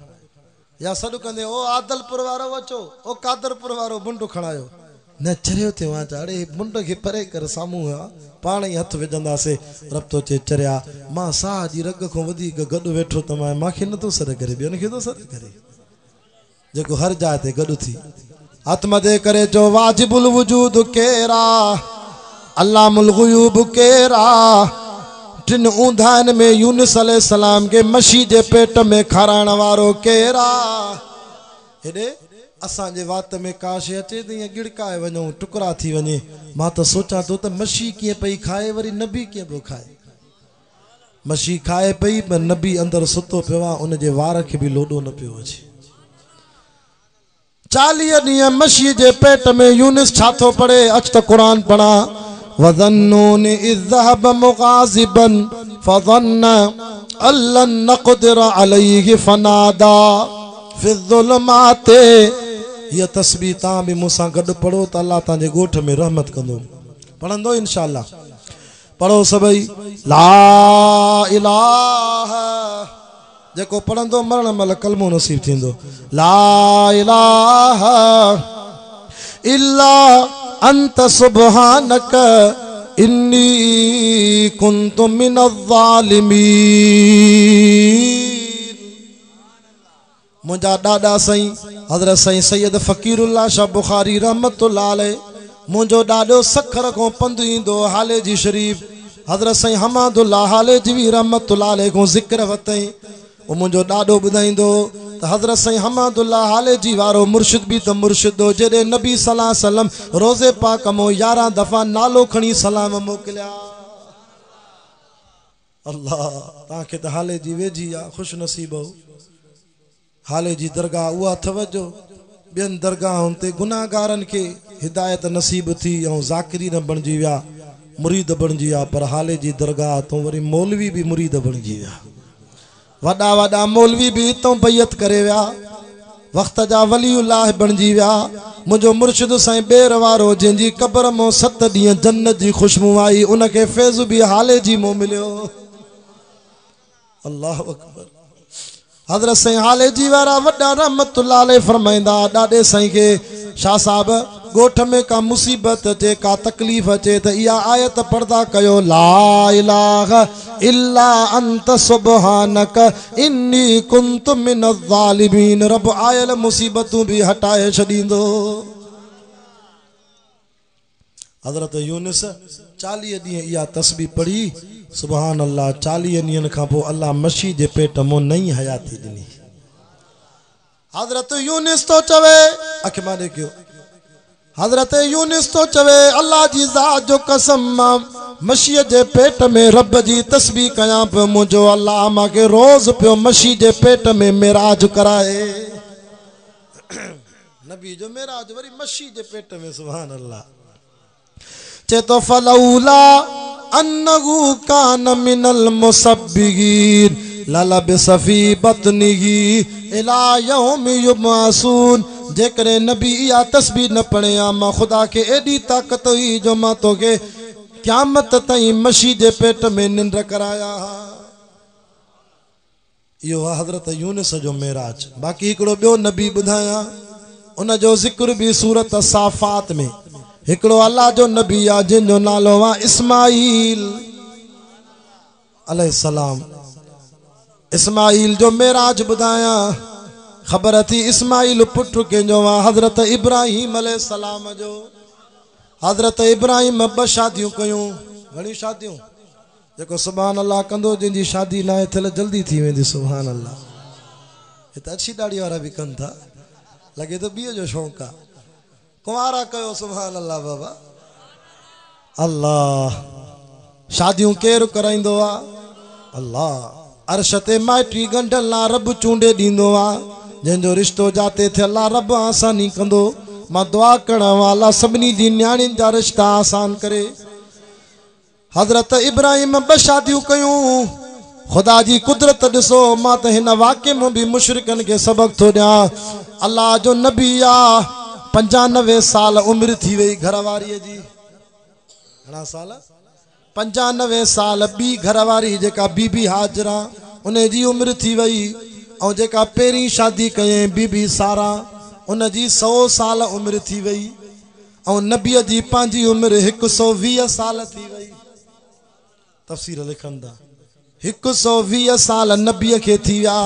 या सडु कंदे ओ आदलपुर वारो अचो ओ कादरपुर वारो बुंड खणायो न चरियो थे वहां अरे बुंड के परे कर सामू पाण ही हथ विझंदा से रब तो चे चरिया मां साह जी रग को वधी गड वेठो तमा माखे न तो सर करे बियन के तो सर करे जेको हर जाए ते गड थी आत्मा दे करे जो वाजिबुल वजूद केरा अल्लामुल गुयूब केरा टिन ऊंधान में यूनुस अलैहिस्सलाम के मशी जे पेट में खाराण वारो केरा हेडे असा जे वात में काश अचे त गिड़काए वञो टुकड़ा थी वञे मां तो सोचा तो त मशी किए पई खाए वरी नबी किए पियो खाए मशी खाए पई पर नबी अंदर सुतो पियो आहे उन जे वार के भी लोडो न पियो अचे 40 ॾींहं मशी जे पेट में यूनुस छाथो पड़े अच त कुरान पढ़ा वज़न्नून इज़ ज़हब मुग़ाज़िबन फ़ज़न्न अल्लन नक़दिर अलैहि फ़नादा फ़िज़्ज़ुलमाते ये तस्बीह ता भी मुसा गड पढ़ो त अल्लाह ताजे गोठ में रहमत कंदो पढ़ंदो इंशाअल्लाह पढ़ो सबई ला इलाहा जेको पढ़ंदो मरण मल कलमो नसीब थींदो ला इलाहा इल्ला अंत सुब्हानक इन्नी कुन्तु मिनज़ ज़ालिमीन मुझा डाडा सही हज़रत सही सैयद फ़कीरुल्लाह शाह बुखारी रहमतुल्लाह अलैह मुझो डाडो सखर को पंध इंदो हाले जी शरीफ हज़रत सही हमादुल्लाह हाले जी भी रहमतुल्लाह अलैह को जिक्र वतई वो मुझो डाडो बुधाइंदो तो हज़रत सही हमादुल्लाह हाले जी वारो मुर्शिद भी तो मुर्शिद हो जेडे नबी सल्लल्लाहु अलैहि वसल्लम रोज़े पाक मो 11 दफ़ा नालो खणी सलाम मोकलिया अल्लाह ताके तो हाले जी वेजी आ खुश नसीब हो हाले जी दरगाह उहा तवज्जो बेन दरगाहुन ते गुनाहगारन के हिदायत नसीब थी और ज़ाकिरी न बणजी विया मुरीद बणजी विया पर हाले जी दरगाह तो वरी मौलवी भी मुरीद बणजी विया वडा वडा मौलवी भी तो बैयत करे विया वक्त जा वलीउल्लाह बणजी विया मुझो मुर्शिद साईं बेर वारो जिंजी कब्र मो 7 ॾींहं जन्नत जी खुशबू आई उनके फैज़ भी हाले जी मो मिलियो अल्लाह अकबर हज़रत साईं हाले जी वारा वडा रहमतुल्लाह अलैह फरमाइंदा डाडे साईं के शाह साहब गोठ में का मुसीबत अचे का तकलीफ़ अचे त इहा आयत पढ़दा कयो ला इलाहा इल्ला अंत सुब्हानक इन्नी कुन्तु मिनज़ ज़ालिमीन। रब आयल मुसीबतूं भी हटाए छॾींदो। हज़रत यूनुस 40 ॾींहं इहा तस्बीह पढ़ी सुभान अल्लाह। 40 ॾींहंनि खां पोइ अल्लाह मछी जे पेट मां नई हयाती ॾिनी। हज़रत यूनुस तो चवे अख मां ॾेखियो हज़रत यूनुस तो चवे अल्लाह जी ज़ात जो कसम मां मछीअ जे पेट में रब जी तस्बीह कयां पियो मुंहिंजो अल्लाह मूंखे रोज़ पियो मछी जे पेट में मेराज कराए। नबी जो मेराज वरी मछी जे पेट में सुभान अल्लाह। चेतो फलौला अन्नहु कान मिनल मुसब्बिहीन ललबिस फी बतनिही इला यौम युबअसून। जेकरे नबी या तस्बीह न पढ़िया मां खुदा के एडी ताकत हुई जो मां तोखे क़यामत ताईं मछी जे पेट में निंड कराया। यो हज़रत यूनुस जो मेराज। बाकी हिकड़ो बियो नबी बुधाया उन जो जिक्र भी सूरत साफात में। हिकड़ो अल्लाह जो नबी आ जिन जो नालो वा इस्माइल अलैहिस्सलाम। इस्माइल जो मेराज बुधाया खबर थी इस्माइल पुट कंहिंजो वा हज़रत इब्राहिम अलैहिस्सलाम जो। हज़रत इब्राहिम 2 शादियूं कयूं। घणी शादियूं जेको सुभान अल्लाह कंदो जिनजी शादी ना थियल जल्दी थी वेंदी सुभान अल्लाह। हिते अच्छी दाढ़ी वारा भी कनि था लगे तो ॿिए जो शौक़ आहे। कुंवारा कयो सुभान अल्लाह बाबा। अल्लाह शादियूं केरु कराईंदो आहे अल्लाह। अर्श ते माइटी गंढल ला रब चूंडे ॾींदो आहे। जंहिंजो रिश्तो जाते थे अल्लाह रब आसानी कंदो। मां दुआ करण वाला सभिनी जी न्याणियुनि जा रिश्ता आसान करे। हज़रत इब्राहिम 2 शादियूं कयूं। खुदा जी कुदरत ॾिसो। मां त हिन वाक़े में भी मुशरिकनि खे सबक थो ॾियां। अल्लाह जो नबी आ 95 साल उम्र थी वई घरवारीअ जी। घणा साल 95 साल। ॿी घरवारी जेका बीबी हाजरा उन जी उम्र थी वई। ऐं जेका पहिरीं शादी कयईं बीबी सारा उन जी 100 साल उम्र थी वई। ऐं नबीअ जी पंहिंजी उम्र 120 साल थी वई। तफ़सीर लिखनि था 120 साल नबीअ खे थी विया।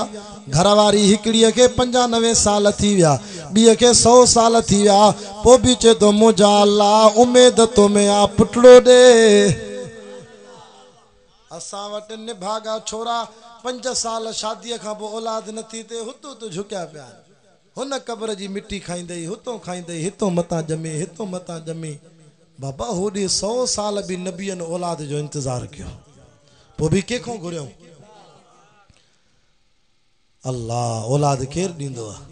घरवारी हिकिड़ीअ खे 95 साल थी विया। ॿीअ खे 100 साल थी विया। पोइ बि चए थो मुंहिंजा अल्लाह उमेद तो में आ पुटड़ो ॾे। असां वटि निभागा छोरा 5 साल शादीअ खां पोइ औलाद न थी ते हुतो तो झुकिया पिया। हुन क़ब्र जी मिट्टी खाईंदई हुतो खाईंदई हितो मतां ॼमे हितो मतां ॼमे। बाबा होॾे 100 साल भी नबीअनि औलाद जो इंतज़ार कयो। पोइ बि कंहिंखो घुरियऊं अल्लाह औलाद केरु ॾींदो आहे।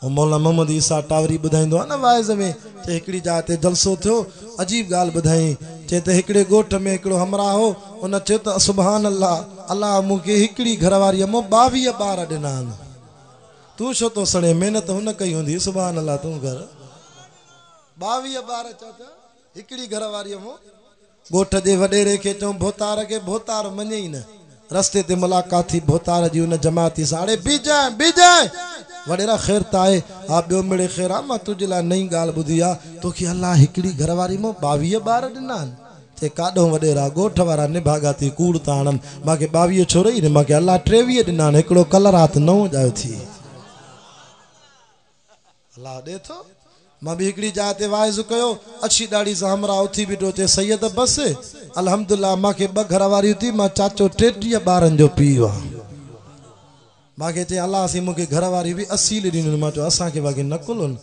ऐं मौला मोहम्मद ईसा टावरी ॿुधाईंदो आहे न वाइज़ में। चए हिकिड़ी जाइ ते जलसो थियो अजीब ॻाल्हि ॿुधाई। चए त हिकिड़े ॻोठ में हिकिड़ो हमरा हो। उन चयो त सुभान अल्लाह अल्लाह मूंखे हिकिड़ी घरवारीअ मां 22 ॿार ॾिना आहिनि। तूं छो थो सड़े महिनत हुन कई हूंदी सुभान अल्लाह तूं घर 22 ॿार चाचा हिकिड़ी घरवारीअ मां। ॻोठ जे वॾेरे खे चऊं भोतार खे भोतार मञे ई न। रस्ते ते मुलाक़ात थी भोतार जी उन जमाती सां हाणे बीजाए बीजाए वॾेरा ख़ैर त आहे हा ॿियो मिड़े ख़ैर आहे। मां तुंहिंजे लाइ नई ॻाल्हि ॿुधी आहे तोखे अल्लाह हिकिड़ी घरवारी मां 22 ॿार ॾिना आहिनि। चए काॾो वॾेरा ॻोठ वारा निभागा थी कूड़ था आणनि। मूंखे 22 छो रही न मूंखे अल्लाह 23 ॾिना आहिनि। हिकिड़ो कल्ह राति 9 ॼायो थी अल्लाह ॾे थो। मां भी हिकिड़ी जाइ ते वाइज़ कयो अच्छी ॾाढ़ी सां हमरा उथी बीठो। चए सैयद बस अल्हम्दुलिल्लाह मूंखे 2 घरवारियूं थी। मां चाचो 33 ॿारनि जो पीउ आहे। मूंखे चई अल्लाह सी मूंखे घरवारी भी असील ॾिनी। मां चयो असांखे बाक़ी न कुलनि।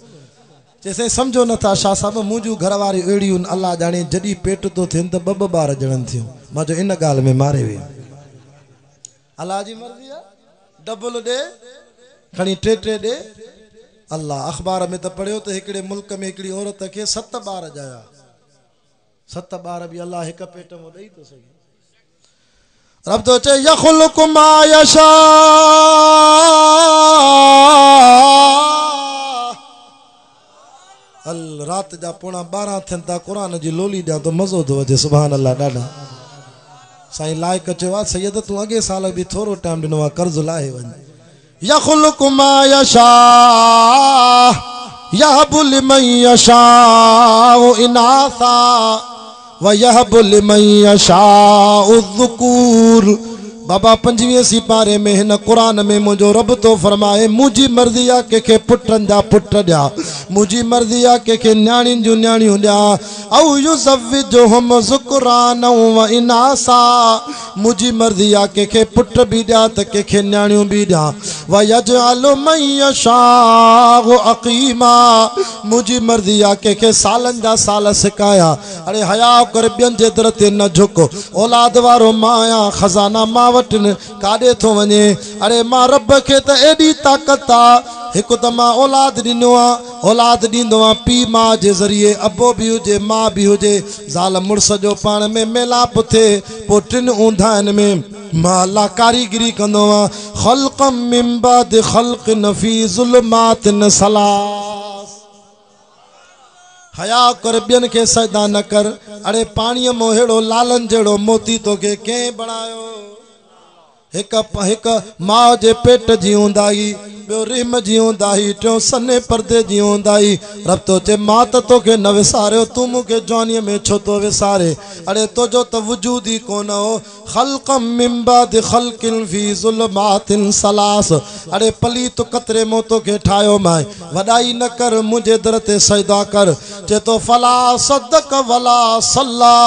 चए साईं सम्झो नथा शाह साहिब मुंहिंजूं घरवारी अहिड़ियूं आहिनि अल्लाह ॼाणे जॾहिं पेट तो थियनि त 2 ॿार ॼणनि थियूं। मां चयो इन ॻाल्हि में मारे वे अल्लाह जी मर्ज़ी आहे। डबल ॾे खणी 3 ॾे अल्लाह। अख़बार में त पढ़ियो त हिकिड़े मुल्क में हिकिड़ी औरत खे 7 ॿार ॼाया। 7 ॿार भी अल्लाह हिक पेट में ॾेई थो सघे। रब तो चे यखलुकु मा यशा। हल रात जा 12:15 थियनि था क़ुरान जी लोली ॾियां तो मज़ो थो अचे सुभान अल्लाह। ॾाढा साईं लाइक़ चयो आहे सैयद तूं अॻे साल भी थोरो टाइम ॾिनो आहे कर्ज़ लाहे वञ। यखलुकु मा यशा यहबु लिमन यशाउ इनासा व यहबु लिमन यशाउ ज़ुकूर। बाबा 25 सिपारे में हिन कुरान में मुझो रब तो फरमाए मुझी मर्जी आ के पुटन जा पुट दिया, मुझी मर्जी आ के न्याणिन जो न्याणियों दिया। औ युज़व्विजुहुम ज़ुकरान व इनासा, मुझी मर्जी आ के पुट भी दिया त के न्याणियों भी दिया। व यजअलु मन यशाउ अक़ीमा, मुझी मर्जी आ के सालन जा साल सिकाया। अरे हया कर बियन जे दर ते न झुको, औलाद वारो माया खजाना मा वटन काडे थो वने। अरे मां रब के त एडी ताकत आ, एक तो मां औलाद दिनो आ, औलाद दींदो आ पी मां जे जरिए, अबो भी हुजे मां भी हुजे, ज़ाल मुड़स जो पाण में मेलाप थे, पो टिन ऊंधाइन में मां अल्लाह कारीगिरी कंदो आ। ख़ल्क़म मिन बाद ख़ल्क़िन फ़ी ज़ुलमातिन सलास। हया कर बियन के सजदा न कर। अरे पानी मो हेड़ो लालन जेड़ो मोती तो के बणायो। एक माँ जे पेट जी हूंदाई, बो रिम जी हूंदाई, टियों सने पर्दे जी हूंदाई। रब तो चे मां तो के न विसारियो, तू मूंखे जवानीअ में छो तो विसारे। अरे तुझो तो वजूद ही कोन हो। ख़ल्क़म मिन बाद ख़ल्क़िन फ़ी ज़ुलमातिन सलास। अरे पलीत कतरे मो तो के ठायो माए, वडाई न कर मुझे दर ते सजदा कर। चे तो फला सदक वला सल्ला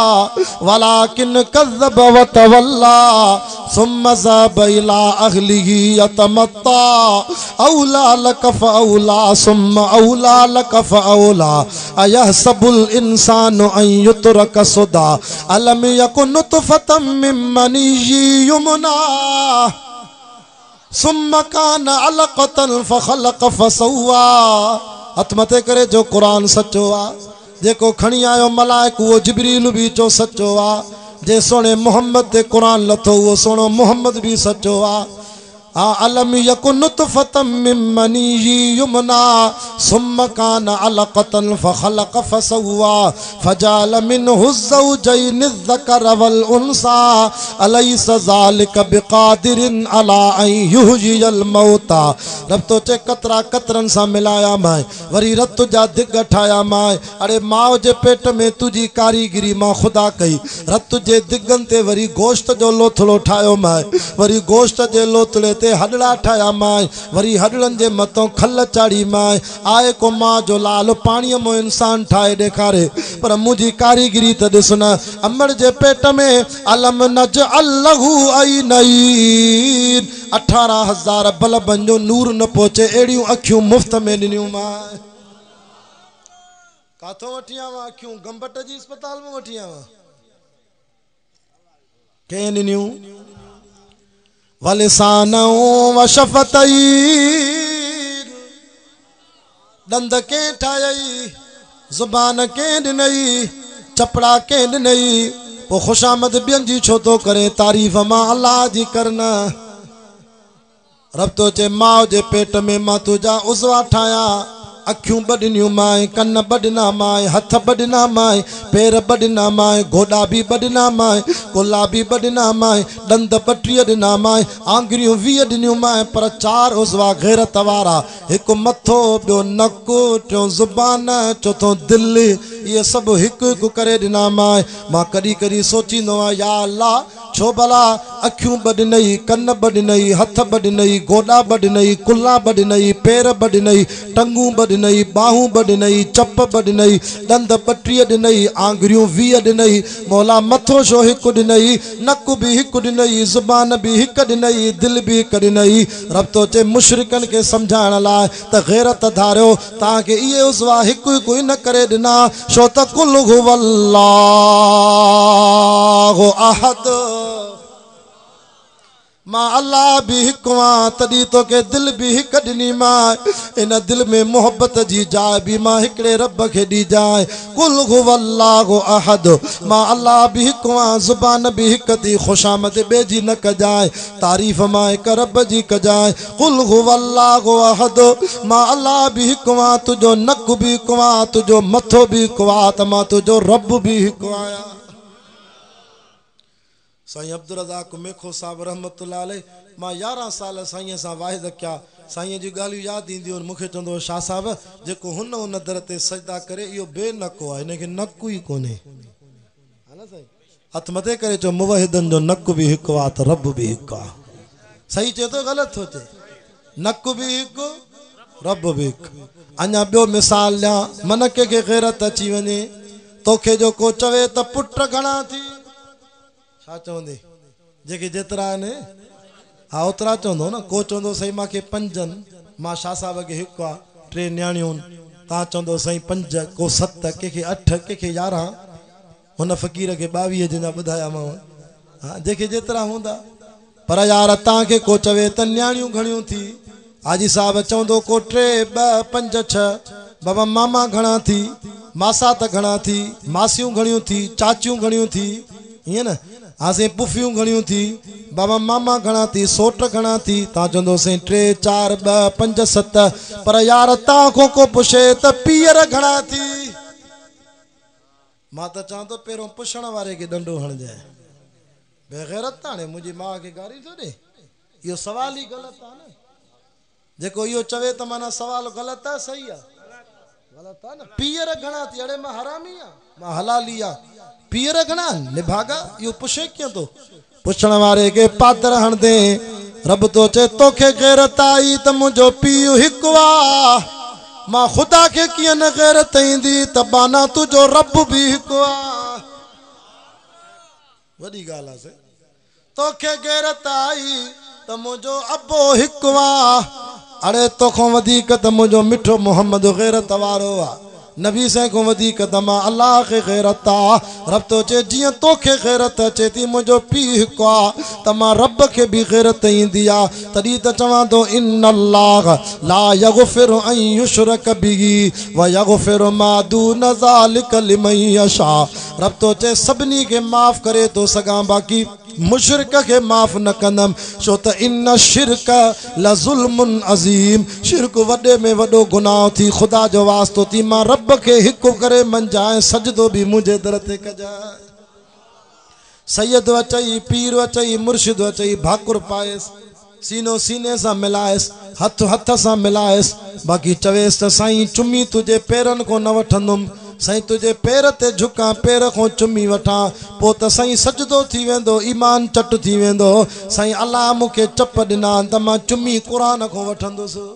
वलाकिन कज़्ज़ब व तवल्ला सुम्मा ज़हब इला अहलिही यतमत्ता औला लक फऔला सुम्मा औला लक फऔला अयहसबुल इंसानु अन युत्रक सुदा अलम यकुन नुतफतम मिन मनिय्यि युमना सुम्मा कान अलक़तन फख़लक़ फसव्वा। हथ मथे करे जो कुरान सच्चो आ, जेको खणी आयो मलाइक वो जिब्रील भी चो सच्चो आ, जे सोने मोहम्मद ते कुरान लथो वो सोनो मोहम्मद भी सच्चो आ। अलम यकुन नुतफतम मिन मनिय्यि युमना सुम्मा कान अलक़तन फख़लक़ फसव्वा फजअल मिन्हु ज़ौजैनि अज़्ज़कर वल उन्सा अलैसा ज़ालिका बिक़ादिरिन अला अन युहयियल मौता। रब तो चे कतरा कतरन सा मिलाया माए, वरी रत जा दिग ठाया माए। अरे माँ जे पेट में तुझी कारीगिरी मां खुदा कई, रत जे दिगन ते वरी गोश्त जो लोथड़ो ठायो माए, वरी गोश्त जे लोथड़े ते हडड़ा ठाया माए, वरी हडड़न जे मतों खल चाड़ी माए। आए को मां जो लाल पानी मो इंसान ठाए ॾेखारे, पर मुझी कारीगिरी त ॾिस न। अमर जे पेट में अलम नजअल लहू ऐनैन 18,000 बल्बन जो नूर न पहुचे, एड़ियूं अखियूं मुफ्त में ॾिनियूं माए। काथों वठी आवा अखियूं? गंबट जी अस्पताल में वठी आवा। कंहिं ॾिनियूं? वलिसानौ व शफ़तैन, दंद के ठायई, जुबान के ॾिनई, चपड़ा के ॾिनई। पो खुशामद बियन जी छो तो करे, तारीफ़ मां अल्लाह जी करना। रब तो चे माँ जे पेट में मां तुझा उज़वा ठाया, अखियूं बड़िनियूं माए, कन बड़ना माए, हथ बड़ना माए, पैर बड़ना माए, गोडा भी बड़ना माए, कुल्ला भी बड़ना माए, दंद पटरिय ॾिना माए, आंगरियूं 20 ॾिनियूं माए, पर 4 उज़वा गैरत वारा, हिकु मथो, ॿियो नकु, टियों ज़ुबान, चौथों दिल, ये सब हिकु हिकु करे ॾिना माए। मां कॾहिं कॾहिं सोचींदो आहियां, या अल्लाह छो भला अखियूं बड़नई, कन बड़नई, हथ बड़नई, गोडा बड़नई, कुल्ला बड़नई, पैर बड़नई, टंगू बड़नई, बाहूं बड़नई, चप बड़नई, दंद पटरिय ॾिनई, आंगरियूं 20 ॾिनई। मौला मथो छो हिकु ॾिनई, नकु भी हिकु ॾिनई, ज़ुबान भी हिकु ॾिनई, दिल भी हिकु ॾिनई। रब तो चे मुशरिकन के समझाइण लाइ त गैरत धारियो, तव्हांखे इहे उज़वा हिकु हिकु इन करे ॾिना छो त कुल हुवल्लाहु अहद, मां अल्लाह भी हिकु आं, तॾहिं तो के दिल भी हिकु ॾिनी मां। इन दिल में मोहब्बत जी जाइ भी मां हिकिड़े रब खे ॾी जाइ। कुल हुवल्लाहु अहद, मां अल्लाह भी हिकु आं, ज़ुबान भी हिकु थी, खुशामद ॿिए जी न कजाए, तारीफ़ मां हिकु रब जी कजाए। कुल हुवल्लाहु अहद, मां अल्लाह भी हिकु आं, तुंहिंजो नक भी हिकु आं, तुंहिंजो मथो भी हिकु आं, त मां तुंहिंजो रब भी हिकु आहियां। साईं अब्दुल रज़ाक मेखो साहब रहमतुल्लाह अलैह, मां 11 साल साईं सां वाहिद कया। साईं जी ॻाल्हियूं यादि ईंदियूं आहिनि मूंखे चवंदो शाह साहिब जेको हुन उन दर ते सजदा करे इहो बेनको आहे हिनखे नकु ई कोन्हे हा न साईं हथ मथे करे चओ मुवहिदनि जो नक बि हिकु आहे त रब बि हिकु आहे सही चए थो ग़लति थो चए नक बि हिकु रब बि हिकु अञा ॿियो मिसाल ॾियां मन कंहिंखे गैरत अची वञे तोखे जो को चवे त पुट घणा थी छा चवंदे जेके जेतिरा आहिनि हा ओतिरा चवंदो न को चवंदो साईं मूंखे 5 मां शाह साहिब खे हिकु आहे 3 न्याणियूं तव्हां चवंदो साईं 5 को 7 कंहिंखे 8 कंहिंखे 11 हुन फ़क़ीर खे 22 जिना ॿुधायामांव हा जेके जेतिरा हूंदा पर यार तव्हांखे को चवे त न्याणियूं घणियूं थी हाजी साहिब चवंदो को 3 2 5 6 बाबा मामा घणा थी मासा त घणा थी मासियूं घणियूं थी चाचियूं घणियूं थी ईअं न आसे पुफियूं घणियूं थी बाबा मामा घणा थी सोट घणा थी तव्हां चवंदो साईं 3 4 2 5 7 पर यार तव्हां खां को पुछे त पीअर घणा थी मां त चवां थो पहिरों पुछण वारे खे डंडो हणजाए बेग़ैरत हाणे मुंहिंजी माउ खे गारी थो ॾे इहो सवाल ई ग़लति आहे न जेको इहो चवे त माना सवाल ग़लति आहे सही आहे ग़लति आहे न पीअर घणा थी अड़े मां हरामी आहियां मां हलाली आहे पीअर घणा निभागा इहो पुछे कीअं थो पुछण वारे खे पातर हणंदे रब तो चए तोखे गैरत आई त मुंहिंजो पीउ हिकु आहे मां ख़ुदा खे कीअं न गैरत ईंदी त बाना तुंहिंजो रब बि हिकु आहे वॾी ॻाल्हि आहे तोखे गैरत आई त मुंहिंजो अबो हिकु आहे अड़े तोखां वधीक त मुंहिंजो मिठो मोहम्मद गैरत वारो आहे नबी से को वधीक त मां अल्लाह खे गैरत आहे रब तो चए जीअं तोखे गैरत अचे थी मुंहिंजो पीउ हिकु आहे त मां रब खे बि गैरत ईंदी आहे तॾहिं त चवां थो इन अल्लाह ला यग़फिरु अन युशरक बिही व यग़फिरु मा दून ज़ालिका लिमन यशा रब तो चए सभिनी खे माफ़ करे थो सघां बाक़ी मुशरिक के माफ़ न कंदम छो त इन शिरक लज़ुल्मुन अज़ीम शिरक वडे में वडो गुनाह थी खुदा जो वास्तो थी मां रब के हिकु करे मंजाए सजदो भी मुझे दर ते कजाए सैयद अचई पीर अचई मुर्शिद अचई भाकुर पाएस सीनो सीने सा मिलाएस हथ हथ सा मिलाएस बाकी चवेस त साईं चुमी तुझे पेरन को न वठंदुम साईं तुझे पैर ते झुका पैर को चुमी वठा पो त साईं सजदो थी वेंदो ईमान चट थी वेंदो साईं अल्लाह मुखे चप दिना त मां चुमी कुरान को वठंदुसि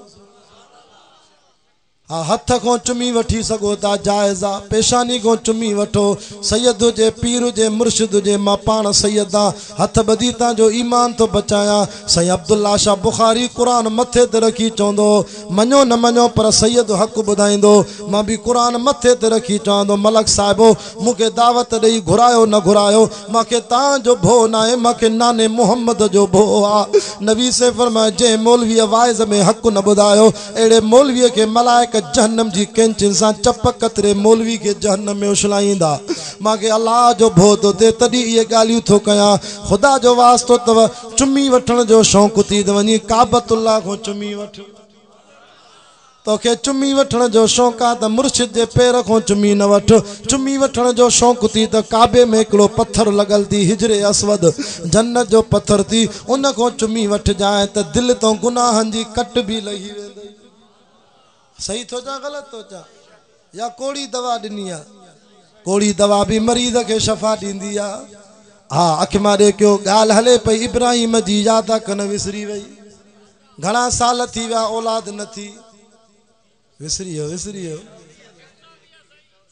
हाँ हथ को चुमी वठी सगो ता जायज़ आ पेशानी को चुमी वठो सैयद जे पीर जे मुर्शिद जे मां पाण सैयदा हथ बदी ता जो ईमान तो बचाया सही अब्दुल्ला शाह बुखारी कुरान मथे ते रखी चवंदो मनो न मनो पर सैयद हक बुधाइंदो मां भी कुरान मथे ते रखी चवंदो मलक साहिबो मुके दावत देई घुरायो न घुरायो माके ता जो भो ना है माके नाने मोहम्मद जो भो आ नबी से फरमाए जे मौलवी वाइज में हक न बुधायो एड़े मौलवी के मलाइक जहन्नम जी कैंचिन सा चप कतरे मौलवी के जहन्नम में उछलाईंदा माके अल्लाह जो भो तो दे तडी ये गालियूं थो कया खुदा जो वास्तो तव चुमी वठण जो शौक थी त वनी काबतुल्लाह को चुमी वठ तोखे चुमी वठण जो शौक आ त मुर्शिद जे पैर को चुमी न वठ चुमी वठण जो शौक थी त काबे में एकड़ो पत्थर लगल थी हिजरे असवद जन्नत जो पत्थर थी उन को चुमी वठ जाए त दिल तो गुनाहन जी कट भी लही वेंदी सही तो जा गलत तो जा या कोड़ी दवा दिनी आ कोड़ी दवा भी मरीज के शफा दींदी आ हाँ अख मारे क्यों गाल हले पे इब्राहिम जी याद कन विसरी वही घना साल थी वा औलाद न थी विसरियो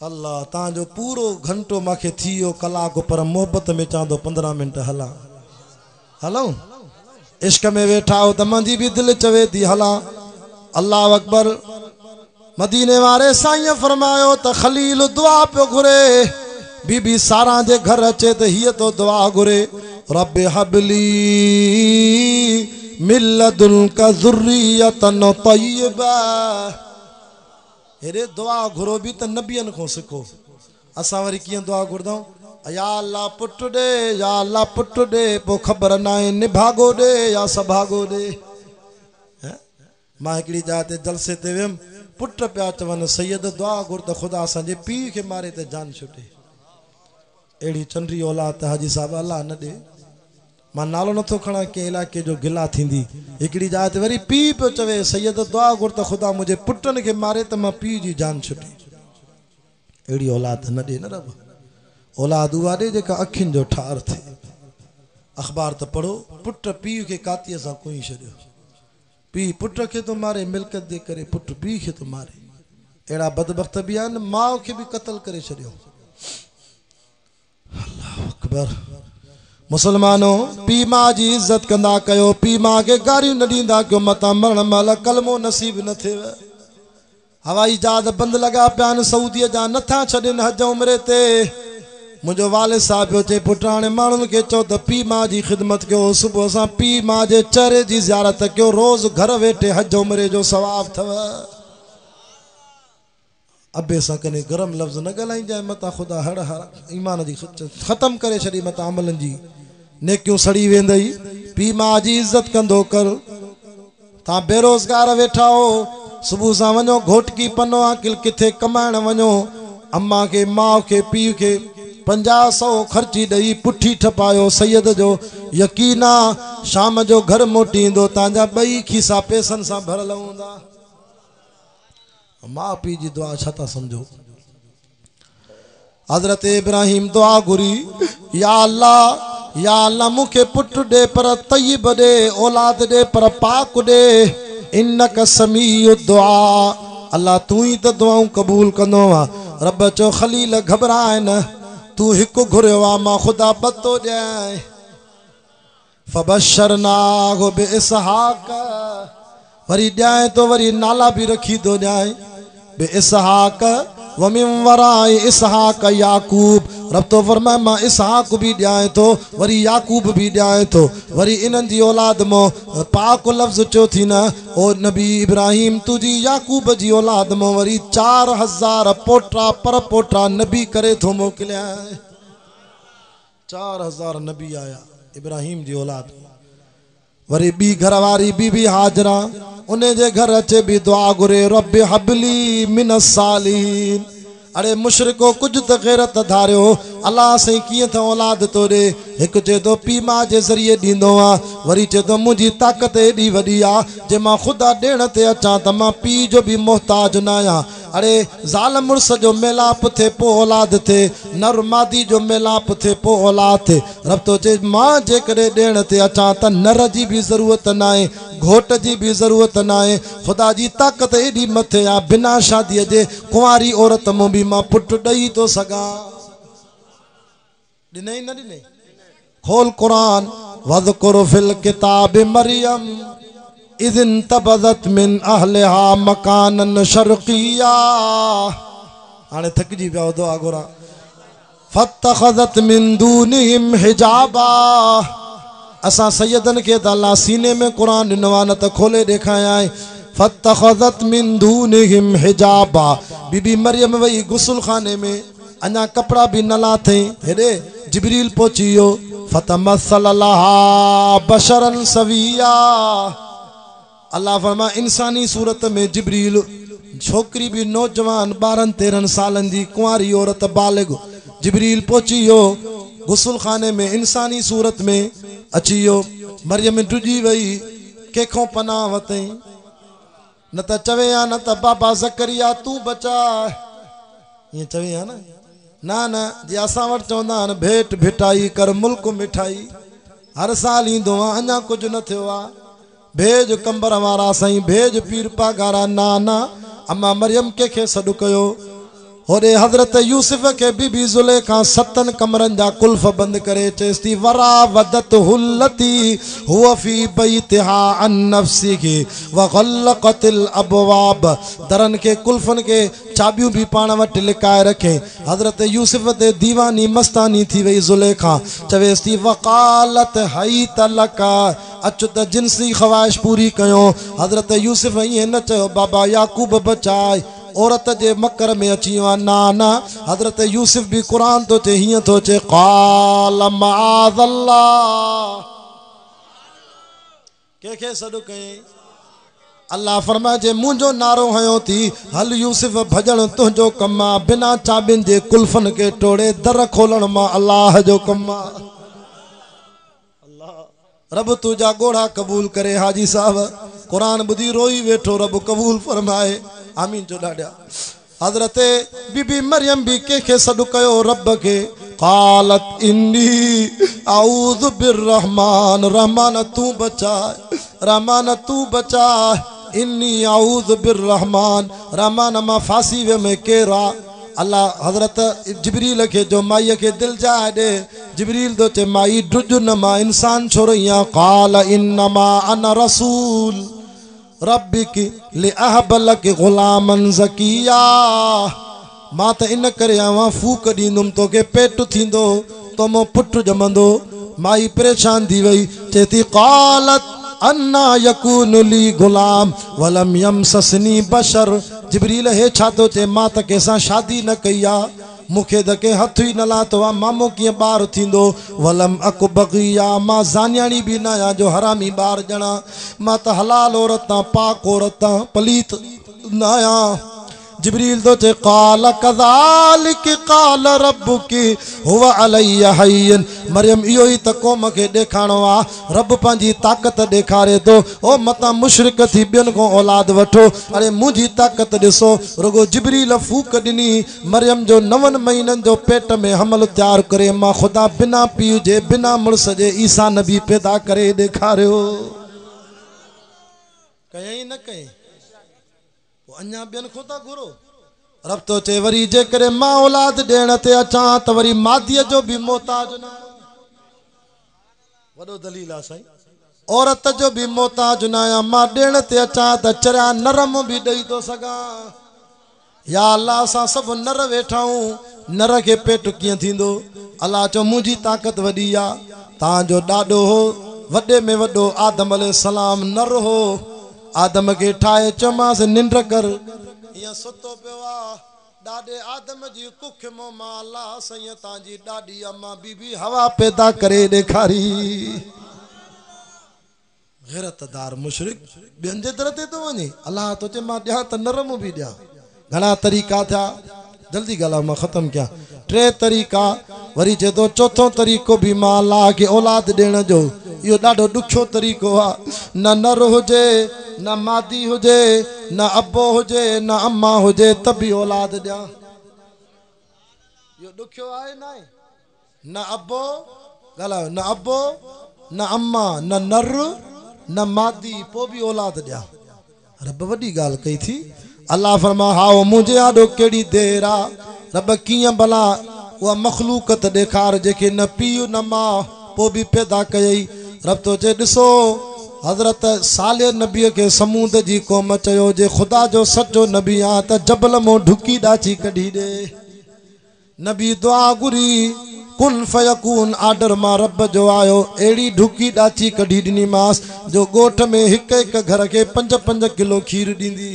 अल्लाह ता जो पूरो घंटो माखे थियो कलाक पर मोहब्बत में चांदो 15 मिनट हला हलो इश्क में वेठा हो त मंजी भी दिल चवे थी हला अल्लाह अकबर मदीने वाले साईं फरमायो त खलील दुआ पे घुरे बीबी सारा जे घर अचे त हिय तो दुआ घुरे रब हबली मिल्लदुल का ज़ुर्रियतन तय्यबा हेरे दुआ घुरो भी त नबियन को सिखो असा वरी किए दुआ घुरदा या अल्लाह पुट दे या अल्लाह पुट दे पो खबर ना निभागो दे या सभागो दे मां एकड़ी जाते जलसे ते वेम पुट प्या चवन सैयद दुआ घुर त खुदा असांजे पी के मारे ते जान छुटे एड़ी चंडरी औलाद हाजी साहब अल्लाह न दे मां नालो नथो खणा के इलाके जो गिला थींदी हिकड़ी जाइ ते वरी पी पियो चवे सैयद दुआ घुर त खुदा मुझे पुटन के मारे त मां पी जी जान छुटी। अहिड़ी औलाद न ॾे न रब। औलाद उहा ॾे जेका अखियुनि जो ठार थिए। अख़बार त पढ़ो पुट पीउ खे कातीअ सां कुई छॾियो। पीउ पुट खे थो मारे मिल्कत जे करे पुट पीउ खे थो मारे। अहिड़ा बदबख्त बि आहिनि माउ खे बि क़त्ल करे छॾियो। अल्लाह अकबर। मुसलमानों पीउ माउ जी इज़त कंदा कयो। पीउ माउ खे गारियूं न ॾींदा कयो। मतां मरण महिल कलमो नसीब न थिएव। हवाई जहाज बंदि लॻा पिया आहिनि सऊदीअ जा नथा छॾनि हज उमिरे ते। मुझो वालिद साहब पियो चए पुट हाणे माण्हुनि खे चओ त पीउ माउ जी ख़िदमत कयो। सुबुह सां पीउ माउ जे चेहरे जी ज़ियारत कयो। रोज़ घर वेठे हज उमिरे जो सवाब अथव। अबे सां कने गरम लफ़्ज़ न ॻाल्हाइजांइ मतां खुदा हड़ हर ईमान जी ख़त्म करे छॾी मतां अमलनि जी नेकियूं सड़ी वेंदई। पीउ माउ जी इज़त कंदो कर। तव्हां बेरोज़गार वेठा हो सुबुह सां वञो घोटकी पनो आकिल किथे कमाइण वञो। अम्मा खे माउ खे पीउ खे 50-100 ख़र्ची ॾेई पुठी ठपायो सैयद जो यकीन आहे शाम जो घर मोटी ईंदो तव्हांजा ॿई खीसा पैसनि सां भरियल हूंदा। माउ पीउ जी दुआ छा था सम्झो। हज़रत इब्राहिम दुआ घुरी या अल्लाह मूंखे पुट ॾे पर तय्यब ॾे औलाद ॾे पर पाक ॾे। इन्नक समीउ दुआ। अल्लाह तू ही त दुआऊं क़बूल कंदो आहे। रब चो ख़लील घबराए न तू हिकु घुरियो आहे मां ख़ुदा बतो ॾियां। फबशरनाहु बिइसहाक वरी ॾियां तो वरी नाला बि रखी थो ॾियां बिइसहाक व मिन वराए इसहाक याकूब। रब तो फरमाए मां इसहाक भी ॾियां तो वरी याकूब भी ॾियां तो वरी इन्हनि जी औलाद मो पाक लफ़्ज़ चो थी न ओ नबी इब्राहिम तुझी याकूब जी औलाद मो वरी 4000 पोटा पर पोटा नबी करे थो मोकिलिया। 4000 नबी आया इब्राहिम जी औलाद। वरी बी घरवारी बीबी हाजरा उन जे घर अचे भी दुआ घुरे रब हबली मिनस सालिहीन। अरे मुशरिको कुछ त गैरत धारियो अल्लाह से किए त औलाद तो ॾे। हिकु चए तो पीउ माउ जे ज़रिए ॾींदो आहे वरी चए तो मुंहिंजी ताक़त एॾी वॾी आहे जे मां ख़ुदा ॾियण ते अचां त मां पीउ जो बि मोहताज न आहियां। अरे ज़ाल मुड़स जो मेलाप थे पोइ औलाद थे नर मादी जो मेलाप थे पोइ औलाद थे। रब तो चए मां जेकॾहिं ॾियण ते अचां त नर जी बि ज़रूरत न आहे घोट जी बि ज़रूरत न आहे। ख़ुदा जी ताक़त एॾी मथे आहे बिना शादीअ जे कुंवारी औरत मूं बि मां पुट ॾेई थो सघां। ॾिनई न ॾिनई। खोल कुरान वज़कुर फिल किताब मरियम इज़िन तबज़त मिन अहलिहा मकानन शर्क़िया। हाणे थकिजी पिया दुआ घुरा। फत्तख़ज़त मिन दूनिहिम हिजाबा। असां सैयदन के त अल्लाह सीने में कुरान ॾिनो आहे न त खोले ॾेखारिया। फत्तख़ज़त मिन दूनिहिम हिजाबा। बीबी मरियम वई गुसल खाने में अञा कपड़ा भी न लाथई हेॾे जिब्रील पहुची वियो। फतमसल लहा बशरन सविया। अल्लाह फरमा इंसानी सूरत में जिब्रील छोकरी भी नौजवान 12-13 सालन जी कुंवारी औरत बालिग जिब्रील पहुची वियो गुसल खाने में इंसानी सूरत में अची वियो। मरियम डुजी वई कंहिंखों पनाह वतई न त चवे या न त बाबा ज़करिया तू बचा ये चवे या ना जी असां वटि चवंदा आहिनि भेट भिटाई कर मुल्क मिठाई हर साल ईंदो आहे अञा कुझु न थियो आहे। भेज कंबर वारा साईं भेज पीर पागारा ना अम्मा मरियम कंहिंखे सॾु कयो। होॾे हज़रत यूसुफ के बीबी ज़ुलेखा 7 कमरनि जा कुल्फ बंदि करे चएसि थी वरा वदत हुल्लती हुआ फी बैतिहा अन नफ्सिही व ग़ल्लक़तिल अबवाब। दरन के कुल्फन के चाबियूं भी पाण वटि लिकाए रखे। हज़रत यूसुफ ते दीवानी मस्तानी थी वई ज़ुलेखा चवेसि थी वक़ालत हैत लका अच त जिन्सी ख़वाहिश पूरी कयो। हज़रत यूसुफ ईअं न चयो बाबा याकूब बचाए औरत जे मकर में अची वियो ना। हज़रत यूसुफ भी कुरान तो चे हीअं थो चे क़ाल माअज़ल्लाह कंहिंखे सॾु कयईं। अल्लाह फरमाए जे मुंहिंजो नारो हयो थी हल यूसुफ भॼण तुंहिंजो कमु आहे बिना चाबियुनि जे कुल्फन के टोड़े दर खोलण मां अल्लाह जो कमु आहे। अल्लाह रब तुझा गोड़ा कबूल करे। हाजी साहब कुरान बुधी रोई वेठो, रब कबूल फरमाए। आमीन जो ॾाढा। हज़रत बीबी मरियम भी के सॾु कयो रब के। क़ालत इन्नी आऊज़ु बिर्रहमान, रहमान तू बचा, रहमान तू बचा। इन्नी आऊज़ु बिर्रहमान, रहमान मां फांसी वे में केरा। अल्लाह हज़रत जिब्रील के जो माई के दिल जाए दे, जिब्रील तो चे माई डुज न मां इंसान छोड़िया। क़ाल इन्नमा अना रसूल रब्बिकी लिअहब लक गुलामन ज़किया। मां त इन करे आवा फूक ॾींदुमि तोखे पेट थींदो, तो मो पुट ॼमंदो। माई परेशान थी वई, चेती क़ालत अन्ना यकूनु ली गुलाम वलम यमससनी बशर। जिब्रील हे छा तो चे, मां त कंहिंसां शादी न कई आ, मूंखे त कंहिं हथ ई न लातो आहे, मामो कीअं ॿार थींदो। वलम अक बग़िया, मां ज़ान्याणी बि न आहियां जो हरामी ॿार ॼणा। मां त हलाल औरत आं, पाक औरत आं, पलीत न आहियां। जिब्रील तो चे क़ाल कज़ालिक क़ाल रब्बुकी हुवा अलैया हय्यन। मरियम इहो ई त क़ौम खे ॾेखारणो आहे, रब पंहिंजी ताक़त ॾेखारे थो। ओ मतां मुशरिक थी ॿियनि खां औलाद वठो, अरे मुंहिंजी ताक़त ॾिसो। रुगो जिब्रील फूक ॾिनी, मरियम जो 9 महीननि जो पेट में हमल तैयार करे मां ख़ुदा बिना पीउ जे बिना मुड़ुस जे ईसा नबी पैदा करे ॾेखारियो। कयई न कयई, अञा ॿियनि खां था घुरो। रब तो चे वरी जे करे मां औलाद ॾियण ते अचां त वरी मादीअ जो बि मोहताज न। वॾो दलील आहे साईं, औरत जो बि मोहताज न आहियां। मां ॾियण ते अचां त चरिया नरम बि ॾेई थो सघां। या अल्लाह असां सभु नर वेठाऊं, नर खे पेट कीअं थींदो। अल्लाह चो मुंहिंजी ताक़त वॾी आहे। तव्हांजो ॾाॾो हो, वॾे में वॾो आदम अलैहिस्सलाम नर हो। आदम के ठाए चमास निंड कर, ईअं सुतो पियो आहे। ॾाॾे आदम जी कुख मों मां अल्लाह साईं तव्हांजी ॾाॾी अम्मा बीबी हवा पैदा करे ॾेखारी। गैरतदार मुशरिक ॿियनि जे दर ते थो वञे। अल्लाह तो चे मां ॾियां त नरम बि ॾियां। घणा तरीक़ा थिया, जल्दी ॻाल्हायो मां ख़त्म कयां। 3 तरीक़ा, वरी चए थो 4थों तरीक़ो बि मां अल्लाह खे औलाद ॾियण जो। इहो ॾाढो ॾुखियो तरीक़ो आहे। न नर हुजे, न मादी हुजे, न अबो हुजे, न अम्मा हुजे, त बि औलाद ॾियां। इहो ॾुखियो आहे न आहे? न अबो, ॻाल्हायो, न अबो, न अम्मा, न नर, न मादी, पोइ बि औलाद ॾियां। रब वॾी ॻाल्हि कई थी। अल्लाह फरमा हाओ मुंहिंजे आॾो कहिड़ी देर आहे। रब कीअं भला उहा मखलूकत ॾेखार जेके न पीउ न माउ पोइ बि पैदा कयई। रब तो चे ॾिसो, हज़रत साले नबीअ के समूद जी क़ौम चयो जे ख़ुदा जो सचो नबी आ त जबल मों ढुकी ॾाची कढी ॾे। नबी दुआ घुरी, कुन फयकून आर्डर मां रब जो आयो। अहिड़ी ढुकी ॾाची कढी ॾिनी मांस जो ॻोठ में हिक हिक घर के 5-5 किलो खीर ॾींदी।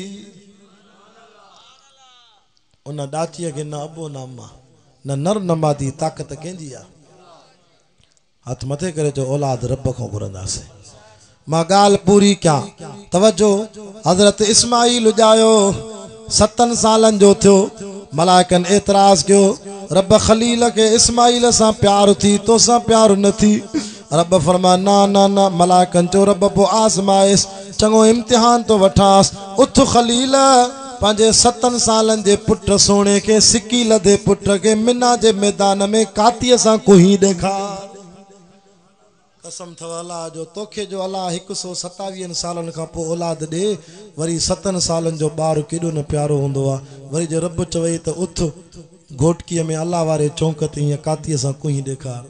उन ॾाचीअ खे न अबो न अम्मा, न नर न मादी, ताक़त कंहिंजी आहे। हथ मथे करे जो औलाद रब खां घुरंदासीं। मां ॻाल्हि पूरी कयां, तवजो। हज़रत इस्माईल उॼायो, 7 सालनि जो थियो। मलाइकनि एतराज़ कयो, रब ख़लील के इस्माईल सां प्यार थी, तोसां प्यार न थी। रब फरमा ना ना ना। मलाइकनि चयो रब पोइ आज़माइस, चङो इम्तिहान तो वठांस। उथ ख़लील, पंहिंजे 7 सालनि जे पुट सोणे के, सिकी लधे पुट के मिना जे मैदान में कातीअ सां कुही ॾेखार। कसम अथव अल्लाह जो, तोखे जो अल्लाह 127 सालनि खां पोइ औलाद ॾे, वरी 7 सालनि जो ॿारु केॾो न प्यारो हूंदो आहे। वरी जो रब चवई त उथ घोटकीअ में अल्लाह वारे चौंक ते हीअं कातीअ सां कुही ॾेखार,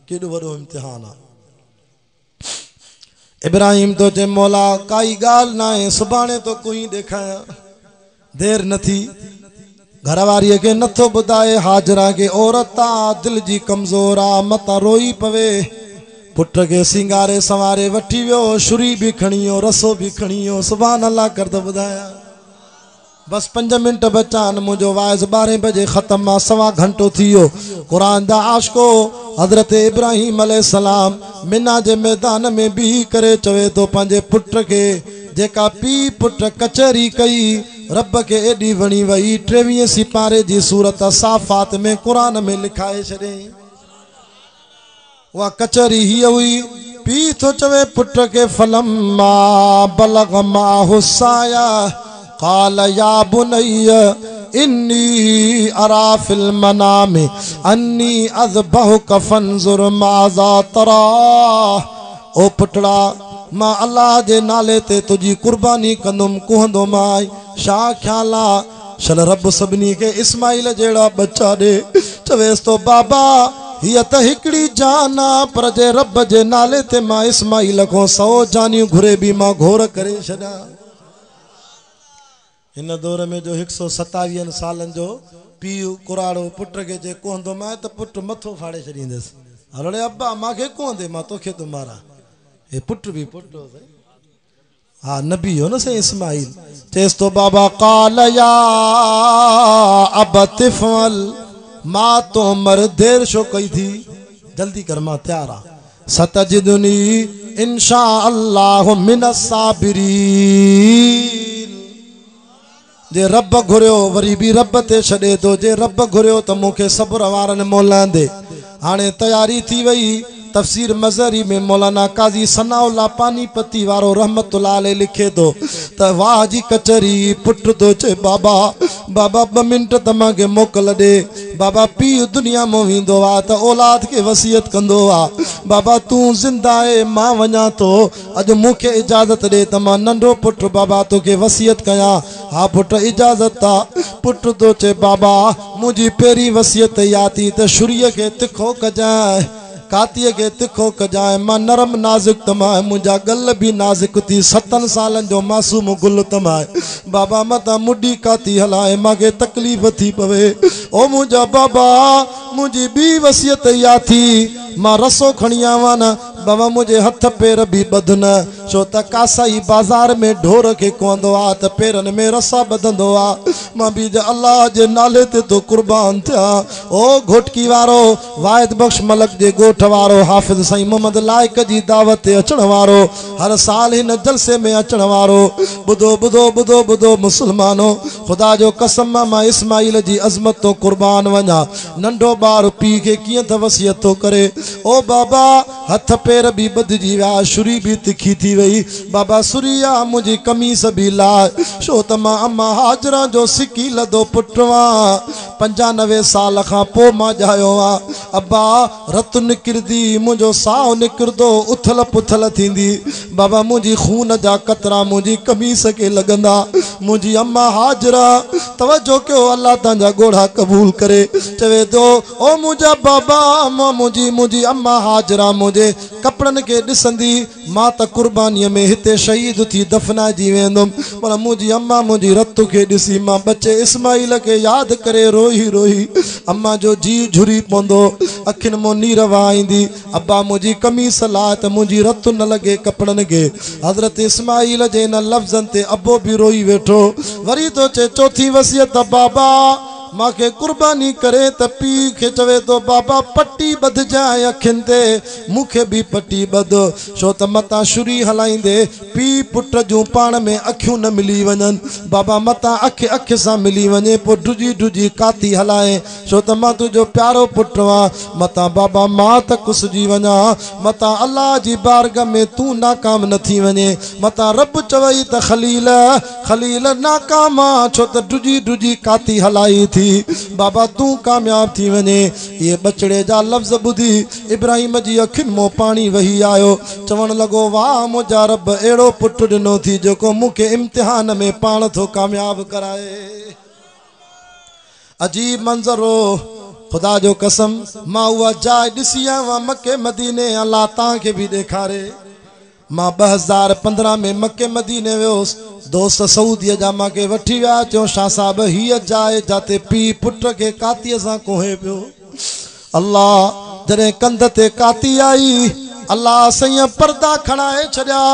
केॾो वॾो इम्तिहान आहे। इब्राहिम तो चए मौला काई ॻाल्हि न आहे, सुभाणे तो कुही ॾेखारियां, देर न थी। घरवारीअ खे नथो ॿुधाए, हाजरा खे औरत आहे, दिलि जी कमज़ोर आहे, मतां रोई पवे। पुट के सिंगारे सवारे वठी वियो, छुरी भी खणी वियो, रसो भी खणी वियो। सुभान अल्लाह कर तो ॿुधाया। बस 5 मिनट बचा आहिनि, मुंहिंजो वाइज़ 12 बजे ख़त्म आहे, 1.25 घंटो थी वियो। क़ुरान जा आशिको हज़रत इब्राहिम अलैहिस्सलाम मिना जे मैदान में बीह करे चवे थो पंहिंजे पुट खे, जेका पी पुट कचहरी कई रब के एडी वणी वई। 23 सिपारे जी सूरत साफ़ात में क़ुरान में लिखाए छॾे। वह कचहरी ही हुई, पी तो चवे पुट के फलम्मा बलग माहु साया काल या बुनैया इन्नी अरा फिल मनामे अन्नी अज़बहुका फंजुर माज़ा तरा। ओ पुटड़ा मां अल्लाह जे नाले ते तुझी कुर्बानी कंदुम कुहंदो माई शा ख्याला शल रब सभिनी के इस्माइल जेड़ा बच्चा दे चवेस तो बाबा हिय त हिकड़ी जाना पर जे रब जे नाले ते मां इस्माइल को 100 जानियूं घुरे भी मां घोर करे छड़ा। इन दौर में जो 127 सालन जो पीउ कुराड़ो पुट के जे कोंदो मां त पुट मथो फाड़े छड़ींदस हलड़े अब्बा मांखे कोंदे मां तोखे तो मारा ए पुट भी पुट हो हाँ नबी हो न से इस्माइल चेस तो बाबा काल या अब तिफल मां तो मर देर शो कही थी जल्दी कर मां तैयार आ सतजिदुनी इंशा अल्लाह मिनस साबिरीन। जे रब घुरियो वरी भी रब ते छड़े दो जे रब घुरियो तो मुखे सब्र वारन मोलांदे। हाणे तैयारी थी वई तफसीर मजहरी में मौलाना काजी सनाउल्ला पानीपती वारो रहमतुल्लाह अलैह लिखे तो त वाह जी कचरी पुट तो चे बाबा बाबा 2 मिनट तमा के मोकल दे बाबा पी दुनिया में वेंदो आ त औलाद के वसीयत कंदो आ बाबा तू जिंदा है मां वना तो अज मुखे इजाजत दे त मां नंढो पुट बाबा तो के वसीयत कया। हा पुट इजाजत आ पुट तो चे बाबा मुझी पेरी वसीयत याती त शुरीय के तिखो कजाए कातीअ के तिखो कजाए मां नरम नाजुक तमाए मुझा गल भी नाजुक थी 7 सालन जो मासूम गुल तमाए बाबा मता मुडी काती हलाए मांखे तकलीफ़ थी पवे ओ मुझा बाबा मुझी भी वसीयत या थी मां रसो खणी आवा न बाबा मुझे हथ पैर भी बधन छो त कासाई बाजार में ढोर के कोंदो आ त पेरन में रसा बधंदो आ मां भी अल्लाह जे नाले ते तो कुर्बान थिया। ओ घोटकी वारो वाहिद बख्श मलक जे गोठ वारो हाफिज साईं मोहम्मद लाइक जी दावत ते अचण वारो हर साल हिन जलसे में अचण वारो बुधो बुधो बुधो बुधो मुसलमानो खुदा जो कसम मां इस्माइल जी अजमत तो कुर्बान वना नंढो बार पी के किए त वसियत तो करे। ओ बाबा हथ पैर भी बधजी विया शुरी भी तिखी थी वही बाबा सुरिया मुझी कमीस भी ला छो त मां अम्मा हाजरा जो सिकी लदो पुटवा 95 साल खां पो मां जायो आ अब्बा रत निकिरदी मुझो साह निकिरदो उथल पुथल थींदी बाबा मुझी खून जा कतरा मुझी कमीस के लगंदा मुझी अम्मा हाजरा तवज्जो कयो अल्लाह तांजा गोढ़ा कबूल करे चवे दो ओ मुझा बाबा मुझी अम्मा हाजरा मुझे कपड़न के दिसंदी मां त कुर्बानी में हिते शहीद थी दफना जी वेंदुम पर मुझी अम्मा मुझी रत के दिसी मां बच्चे इस्माइल के याद करे रोही रोही अम्मा जो जी झुरी पोंदो अखिन मो नीर वाईंदी अब्बा मुझी कमीस ला त मुझी रत न लगे कपड़न के हजरत इस्माइल जे न लफ्जन ते अब्बो भी रोई वेठो वरी तो चे चौथी वसियत बाबा मां के कुर्बानी करे त पी के चवे तो बाबा पट्टी बध जाए अखिन ते मुखे भी पट्टी बध छो त मता शुरी हलाइंदे पी पुट जूं पाण में अखियूं न मिली वञन बाबा मता अख अख सा मिली वञे पो डुजी डुजी काती हलाए छो त मां तुझो प्यारो पुट वा मता बाबा मां त कुसजी वञा मता अल्लाह जी बारगाह में तू नाकाम न थी वञे मता रब चवई त खलील खलील नाकाम छो त डुजी डुजी काती हलाई थी बाबा तू कामयाब थी वने। ये बचड़े जा लफ्ज बुधी इब्राहिम जी अखिन मो पानी वही आयो चवण लगो वाह मुझा रब एड़ो पुट दिनो थी जो मुखे इम्तिहान में पान थो कामयाब कराए। अजीब मंजरो खुदा जो कसम मां उहा जाए दिसी आवा मके मदीने अल्लाह तां के भी देखारे मां 2015 में मके मदीने वियोस दोस्त सऊदी जा मां के वठी विया चो शाह साहब ही जाए जाते पी पुट के कातीअ सां कोहे पियो अल्लाह जॾहिं कंध ते काती आई अल्लाह सही पर्दा खणाए छॾिया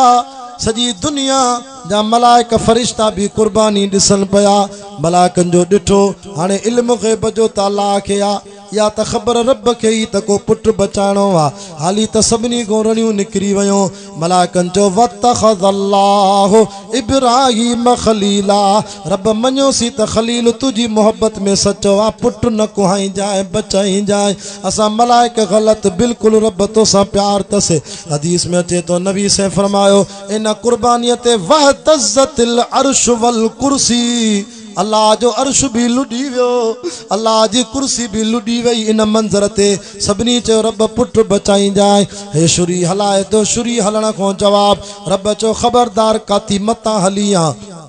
सजी दुनिया जा मलाइक फरिश्ता भी कुर्बानी दिसन पया मलाइकन जो डिठो हाने इल्म ग़ैब जो ताला के आ या त ख़बर रब खे ई त को पुट बचाइणो आ हाली त सभिनी गोरड़ियूं निकिरी वियूं मलाइकनि चयो वत्तख़ज़ल्लाहु इब्राहीम खलीला रब मञोसी त खलील तुझी मोहब्बत में सचो आ पुट न कुहाई जाए बचाई जाए असा मलाइक गलत बिल्कुल रब तो सा प्यार तसे हदीस में अचे तो नबी से फरमायो इन कुर्बानियत वहतज़्ज़तिल अर्श वल कुर्सी अल्लाह जो अर्श भी लुडी वियो अल्लाह जी कुर्सी भी लुडी वई इन मंजर ते सभिनी चयो रब पुट बचाई जाए हे शुरी हलाए तो शुरी हलण को जवाब रब चो खबरदार काती मता हलिया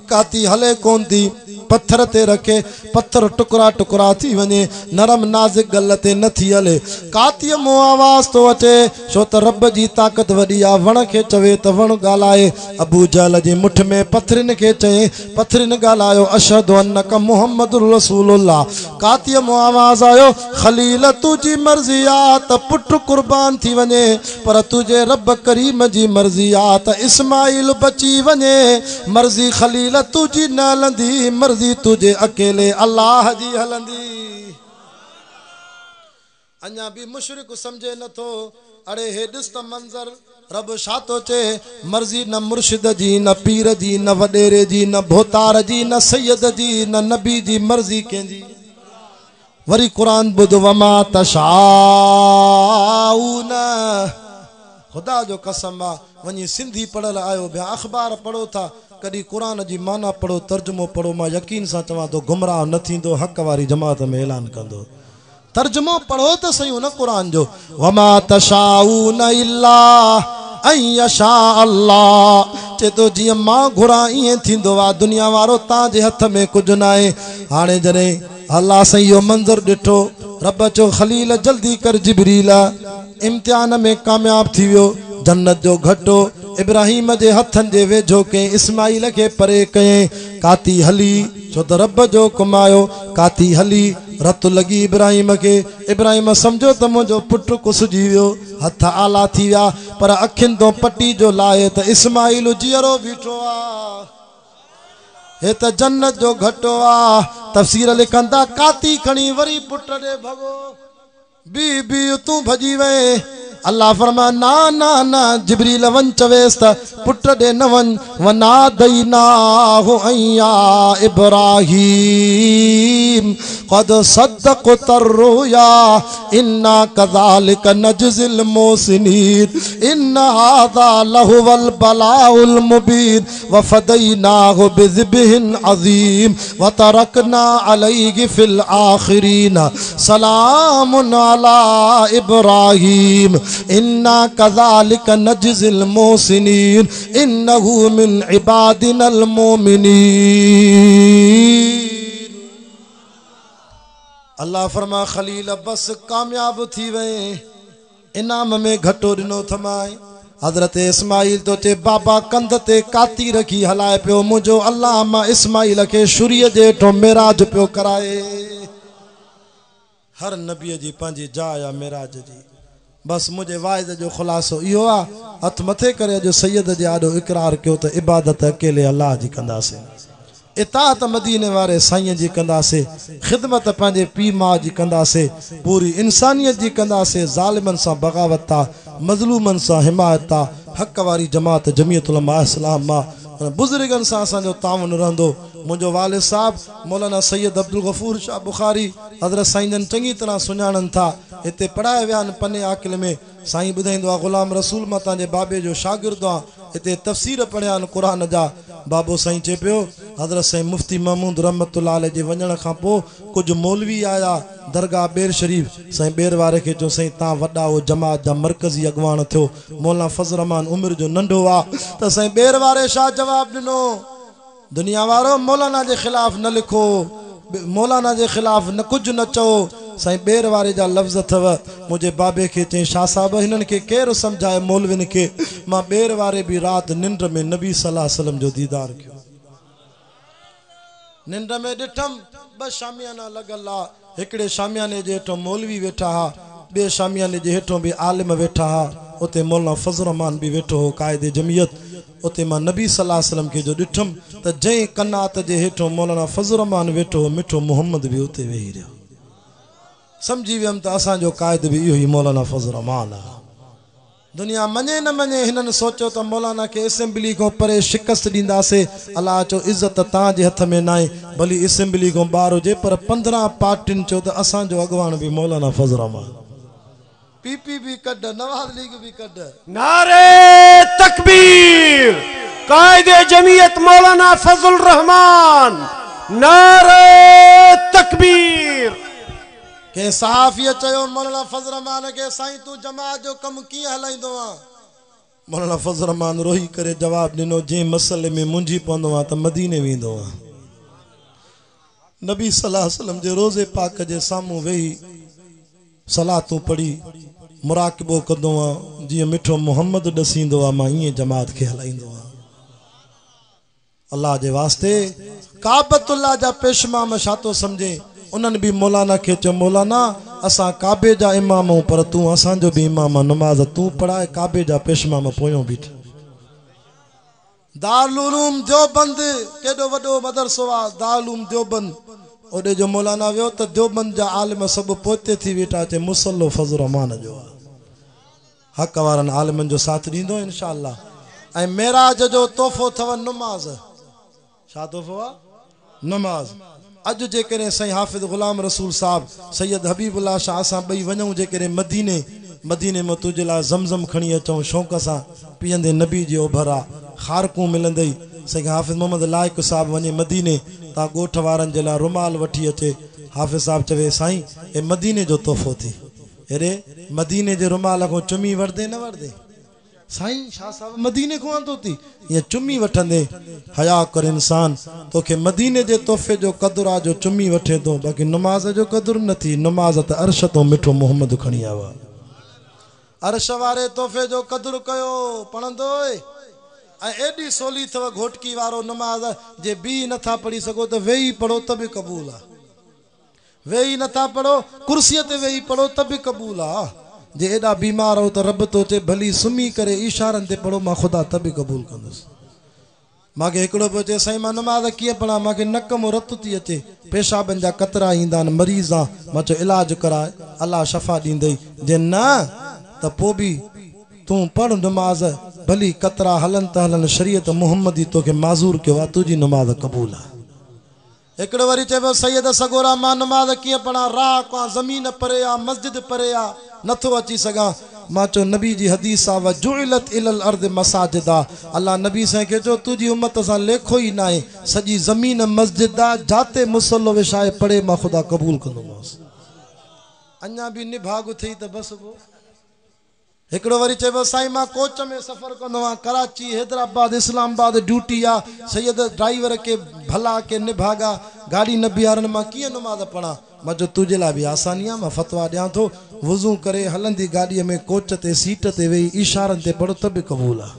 काती हले कोन थी पत्थर ते रखे पत्थर टुकड़ा टुकड़ा थी वने नरम नाज़िक गल ते न थी हले काती मो आवाज तो अचे छो त रब जी ताकत वडी आ वण के चवे त वण गालाए अबू जहल जी मुठ में पत्थरिन के चए पत्थरिन गालायो अशहदु अन्नक मुहम्मदुर रसूलुल्लाह काती मो आवाज आयो खलील तुजी मर्जी आ त पुट कुर्बान थी वने पर तुझे रब करीम जी मर्जी आ त इस्माइल बची वने मर्जी खलील तुजी न हलंदी मर्जी तुझे अकेले अल्लाह जी हलंदी अन्या भी मुशरिक समझे न तो अरे हे ॾिस त मंजर रब छा थो चए मर्जी न मुर्शिद जी न पीर जी न वडेरे जी न भोतार जी न सैयद जी न नबी जी मर्जी कंहिंजी वरी कुरान बुध वमा तशाऊन खुदा जो कसम आ वनी सिंधी पढ़ल आयो बिया अखबार पढ़ो था कदी कुरान जी माना पढ़ो तर्जुमो पढ़ो मां यकीन सां चवां तो गुमराह न थींदो हक वारी जमात में ऐलान कंदो तर्जुमो पढ़ो तो सही न कुरान जो वमा तशाऊन इल्ला अन यशा अल्लाह चे तो जी मां घुरा इं थींदो आ दुनिया वारो ताजे हथ में कुछ ना है हाने जरे अल्लाह से यो मंजर डिठो रब चो खलील जल्दी कर जिब्रील इम्तिहान में कामयाब थी वियो जन्नत जो घटो इब्राहिम जे हथन जे वेझो के इस्माइल के परे कए काती हली छो त रब जो कमायो काती हली रत लगी इब्राहिम के इब्राहिम समझो त मुझो पुट कुसजी वियो हथ आला थी विया पर अखिन तो पट्टी जो लाए त इस्माइल जीअरो बीठो आ हे त जन्नत जो घटो आ तफसीर लिखंदा काती खणी वरी पुट दे भगो बी तू भजी वे अल्लाह फरमा ना ना ना जिब्रील वन चवेस त पुट दे न वन वना दैना हो अय्या इब्राहीम कद सद्दक़त रुया इन्ना कज़ालिक नजज़िल मोहसिनीन इन हाज़ा लहुवल बलाउल मुबीन व फदैनाहु बिज़िब्हिन अज़ीम व तरकना अलैहि फिल आखिरीन सलामुन अला इब्राहीम इन्ना कज़ालिक नजज़िल मोहसिनीन इन्नहु मिन इबादिनल मोमिनीन अल्लाह फरमा खलील बस कामयाब थी वे इनाम में घटो दिनो थमाए हजरत इस्माइल तो चे बाबा कंध ते काती रखी हलाए पियो मुझो अल्लाह मां इस्माइल के शुरीअ जे हेठों मेराज पियो कराए हर नबी जी पंहिंजी जाइ आ मेराज जी बस मुझे वाइद जो खुलासो इहो आ हथ मथे करे जो सैयद जे आडो इकरार कयो त इबादत अकेले अल्लाह जी कंदासे इताअत मदीने वारे साईं जी कंदासे खिदमत पंहिंजे पी मां जी कंदासे पूरी इंसानियत जी कंदासे ज़ालिमन सां बगावत आ मज़लूमन सां हिमायत आ हक वारी जमात जमीयत उलमा इस्लाम मां बुजुर्गन सां असांजो ताउन रहंदो मुझो वालिद साहब मौलाना सैयद अब्दुल गफूर शाह बुखारी हज़रत साईं चंगी तरह सुञाणन था इतने पढ़ाए विया पन्ने आकिल में साईं ॿुधाईंदो आहे ग़ुलाम रसूल मां तव्हांजे बाबे जो शागिर्द आहे इतने तफ़सीर पढ़िया कुरान जा बाबो साईं चए पियो हज़रत साईं मुफ्ती महमूद रहमतुल्लाह अलैह जे वञण खां पोइ कुझु मौलवी आया दरगाह बेर शरीफ साईं बेर वारे खे चयो साईं तव्हां वॾा हो जमात जा मरकज़ी अॻवान थियो मौलाना फज़ल रहमान उमिरि जो नंढो आहे त साईं बेर वारे छा जवाब ॾिनो दुनिया वारो मौलाना के खिलाफ न लिखो मौलाना के खिलाफ न कुछ न चो साईं बेर वारे जा लफ्ज़ थव मुझे बाबे के चई शाह साहब हिनन के केर समझाए मौलविन के मां बेर वारे भी रात निंड में नबी सल्लल्लाहु अलैहि वसल्लम जो दीदार कियो निंड में ॾिठम ब शामियाना लगल आ हिकड़े शामियाने जे हेठों मौलवी वेठा हा बे शामियाने जे हेठों भी आलिम वेठा हा उते मौलाना फज़ल रहमान भी वेठो हो कायदे जमियत उते मां नबी सल्लल्लाहु अलैहि वसल्लम के जो ॾिठम त जंहिं कनात जे हेठों मौलाना फज़ल रहमान वेठो हो मिठो मोहम्मद भी उते वेही रहियो समझी वियमि त असांजो क़ाइद बि इहो ई मौलाना फज़ल रहमान आहे। दुनिया मञे न मञे, हिननि सोचियो त मौलाना खे असेंबली खां परे शिकस्त ॾींदासीं। अलाह चयो इज़त तव्हांजे हथ में न आहे, भली असेंबली खां ॿाहिरि हुजे, पर 15 पार्टियुनि चयो त असांजो अॻवान बि मौलाना फज़ल रहमान। पीपी भी कढ, नवाज लीग भी कढ। नारे तकबीर, कायदे जमीयत मौलाना फजल रहमान। नारे तकबीर। के सहाफ़ीअ चयो मौलाना फज़ल रहमान के साईं तू जमात जो कम कीअं हलाईंदो आहे? मौलाना फज़ल रहमान रोई करे जवाब ॾिनो, जंहिं मसले में मुंझी पवंदो आहे त मदीने वेंदो आहे। नबी सल्लल्लाहु अलैहि वसल्लम जे रोज़े पाक जे साम्हूं वेही सलातूं पढ़ी मुराक़िबो कंदो आहे, जीअं मिठो मोहम्मद ॾसींदो आहे, मां ईअं जमात खे हलाईंदो आहियां। अल्लाह जे वास्ते काबतुल्लाह जा पेशमाम छा थो सम्झे? उन्हनि बि मौलाना खे चयो मौलाना असां काबे जा इमाम आहियूं, पर तूं असांजो बि इमाम आहे, नमाज़ तूं पढ़ाए, काबे जा पेशमाम पोयों बीठ। दारुल उलूम देवबंद केॾो वॾो मदरसो आहे, दारुल उलूम देवबंद, ओॾे जो मौलाना वियो त देवबंद जा आलिम सभु पोते थी वेठा, अचे मुसल्लो फज़ल रहमान जो आहे। हक़ वारनि आलिमनि जो साथ ॾींदो इंशाअल्लाह। ऐं मेराज जो तोहफ़ो अथव नमाज़। छा तोहफ़ो आहे? नमाज़। अॼु जेकॾहिं साईं हाफ़िज़ ग़ुलाम रसूल साहब, सैयद हबीबुल्लाह शाह असां ॿई वञूं जेकॾहिं मदीने में तुंहिंजे लाइ ज़मज़म खणी अचूं, शौक़ सां पीअंदे नबी जी ओभर आहे, ख़ारकूं मिलंदई। साईं हाफ़िज़ मोहम्मद लाइक़ साहब वञे मदीने, तव्हां ॻोठ वारनि जे लाइ रुमाल वठी अचे। हाफ़िज़ साहब चवे साईं हे मदीने जो तोहफ़ो थी, हेॾे मदीने जे रुमाल खां चुमी वठंदे न वठंदे? साईं शाह साहब मदीने को आंदो थी, ये चुमी वठंदे। हया कर इंसान, तोखे मदीने जे तोहफ़े जो क़दुर आहे जो चुमी वठे थो, बाक़ी नमाज़ जो क़दुर न थी। नमाज़ त अर्श तो मिठो मोहम्मद खणी आयो आहे। अर्श वारे तोहफ़े जो क़दुर कयो पढ़ंदो। ऐं एॾी सोली अथव घोटकी वारो नमाज़, जे बी नथा पढ़ी सघो त वेही पढ़ो त बि क़बूल आहे। वेही नथा पढ़ो, कुर्सीअ ते वेही पढ़ो त बि क़बूल आहे। जे एॾा बीमार हो त रब तो चे भली सुम्ही करे इशारनि ते पढ़ो, मां ख़ुदा त बि क़बूल कंदुसि। मूंखे हिकिड़ो पियो चए साईं मां नमाज़ कीअं पढ़ां, मूंखे नक में रत थी अचे, पेशाबनि जा कतरा ईंदा आहिनि, मरीज़ आहे। मां चयो इलाज कराए, अलाह शफ़ा ॾींदई। जे न त पोइ बि तूं पढ़ नमाज़, भली कतरा हलन त हलन, शरीयत मुहम्मदी तोखे माज़ूर कयो आहे, तुंहिंजी नमाज़ क़बूल आहे। हिकिड़ो वरी चइबो सैयद सगोरा मां नमाज़ कीअं पढ़ां, राह खां ज़मीन परे आहे, मस्जिद परे आहे, नथो अची सघां। मां चयो नबी जी हदीस आहे, वजुइलत इलल अर्द मसाजिदा। अल्लाह नबी साईं खे चयो तुंहिंजी उम्मत सां लेखो ई न आहे, सॼी ज़मीन मस्जिद आहे, जाते मुसल्लो विछाए पढ़े मां ख़ुदा क़बूल कंदोमांसि। अञा बि निभाग थी त बसि पोइ। हिकिड़ो वरी चइबो साईं मां कोच में सफ़र कंदो आहियां, कराची हैदराबाद इस्लामाबाद ड्यूटी आहे, सैयद ड्राइवर के भला के निभागा, गाड़ी न बीहारनि, मां कीअं नमाज़ पढ़ां? मां चयो तुंहिंजे लाइ बि आसानी आहे, मां फतवा ॾियां थो, वुज़ू करे हलंदी गाॾीअ में कोच ते सीट ते वेही इशारनि ते पढ़ो त बि क़बूल आहे।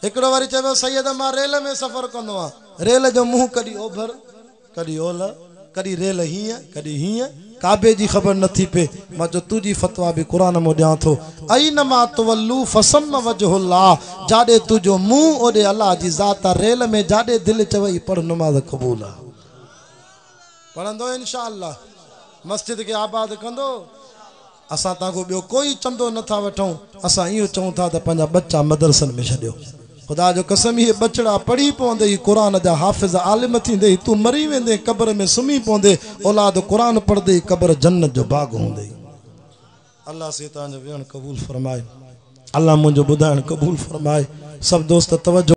हिकिड़ो वरी चइबो सैयद मां रेल में सफ़र कंदो आहियां, रेल जो मुंहुं कॾहिं ओभर कॾहिं ओलह, कॾहिं रेल हीअं कॾहिं हीअं, काबे जी ख़बर नथी पए। मां चयो तुंहिंजी फतवा बि क़ुरान में ॾियां थो, अइनमा तुवल्लू फसम्म वजहुल्लाह, जाॾे तुंहिंजो मुंहुं ओॾे अलाह जी ज़ात आहे। रेल में जाॾे दिलि चवई पढ़ नमाज़ क़बूल आहे। पढ़ंदो इंशाअल्लाह, मस्जिद खे आबाद कंदो। असां तव्हांखो ॿियो कोई चंदो नथा वठूं, असां इहो चऊं था त पंहिंजा बच्चा मदरसनि में छॾियो। ख़ुदा जो कसम इहे बचड़ा पढ़ी पवंदे, क़ुरान जा हाफ़िज़ आलिम थींदे, तूं मरी वेंदे क़ब्र में सुम्ही पवंदे, औलाद क़ुरान पढ़ंदे क़ब्र जन्नत जो बाग हूंदे। अल्लाह से तव्हांजो वेहण क़बूल फरमाए, अल्लाह मुंहिंजो ॿुधाइण क़बूल फरमाए। सभु दोस्त तवज्जो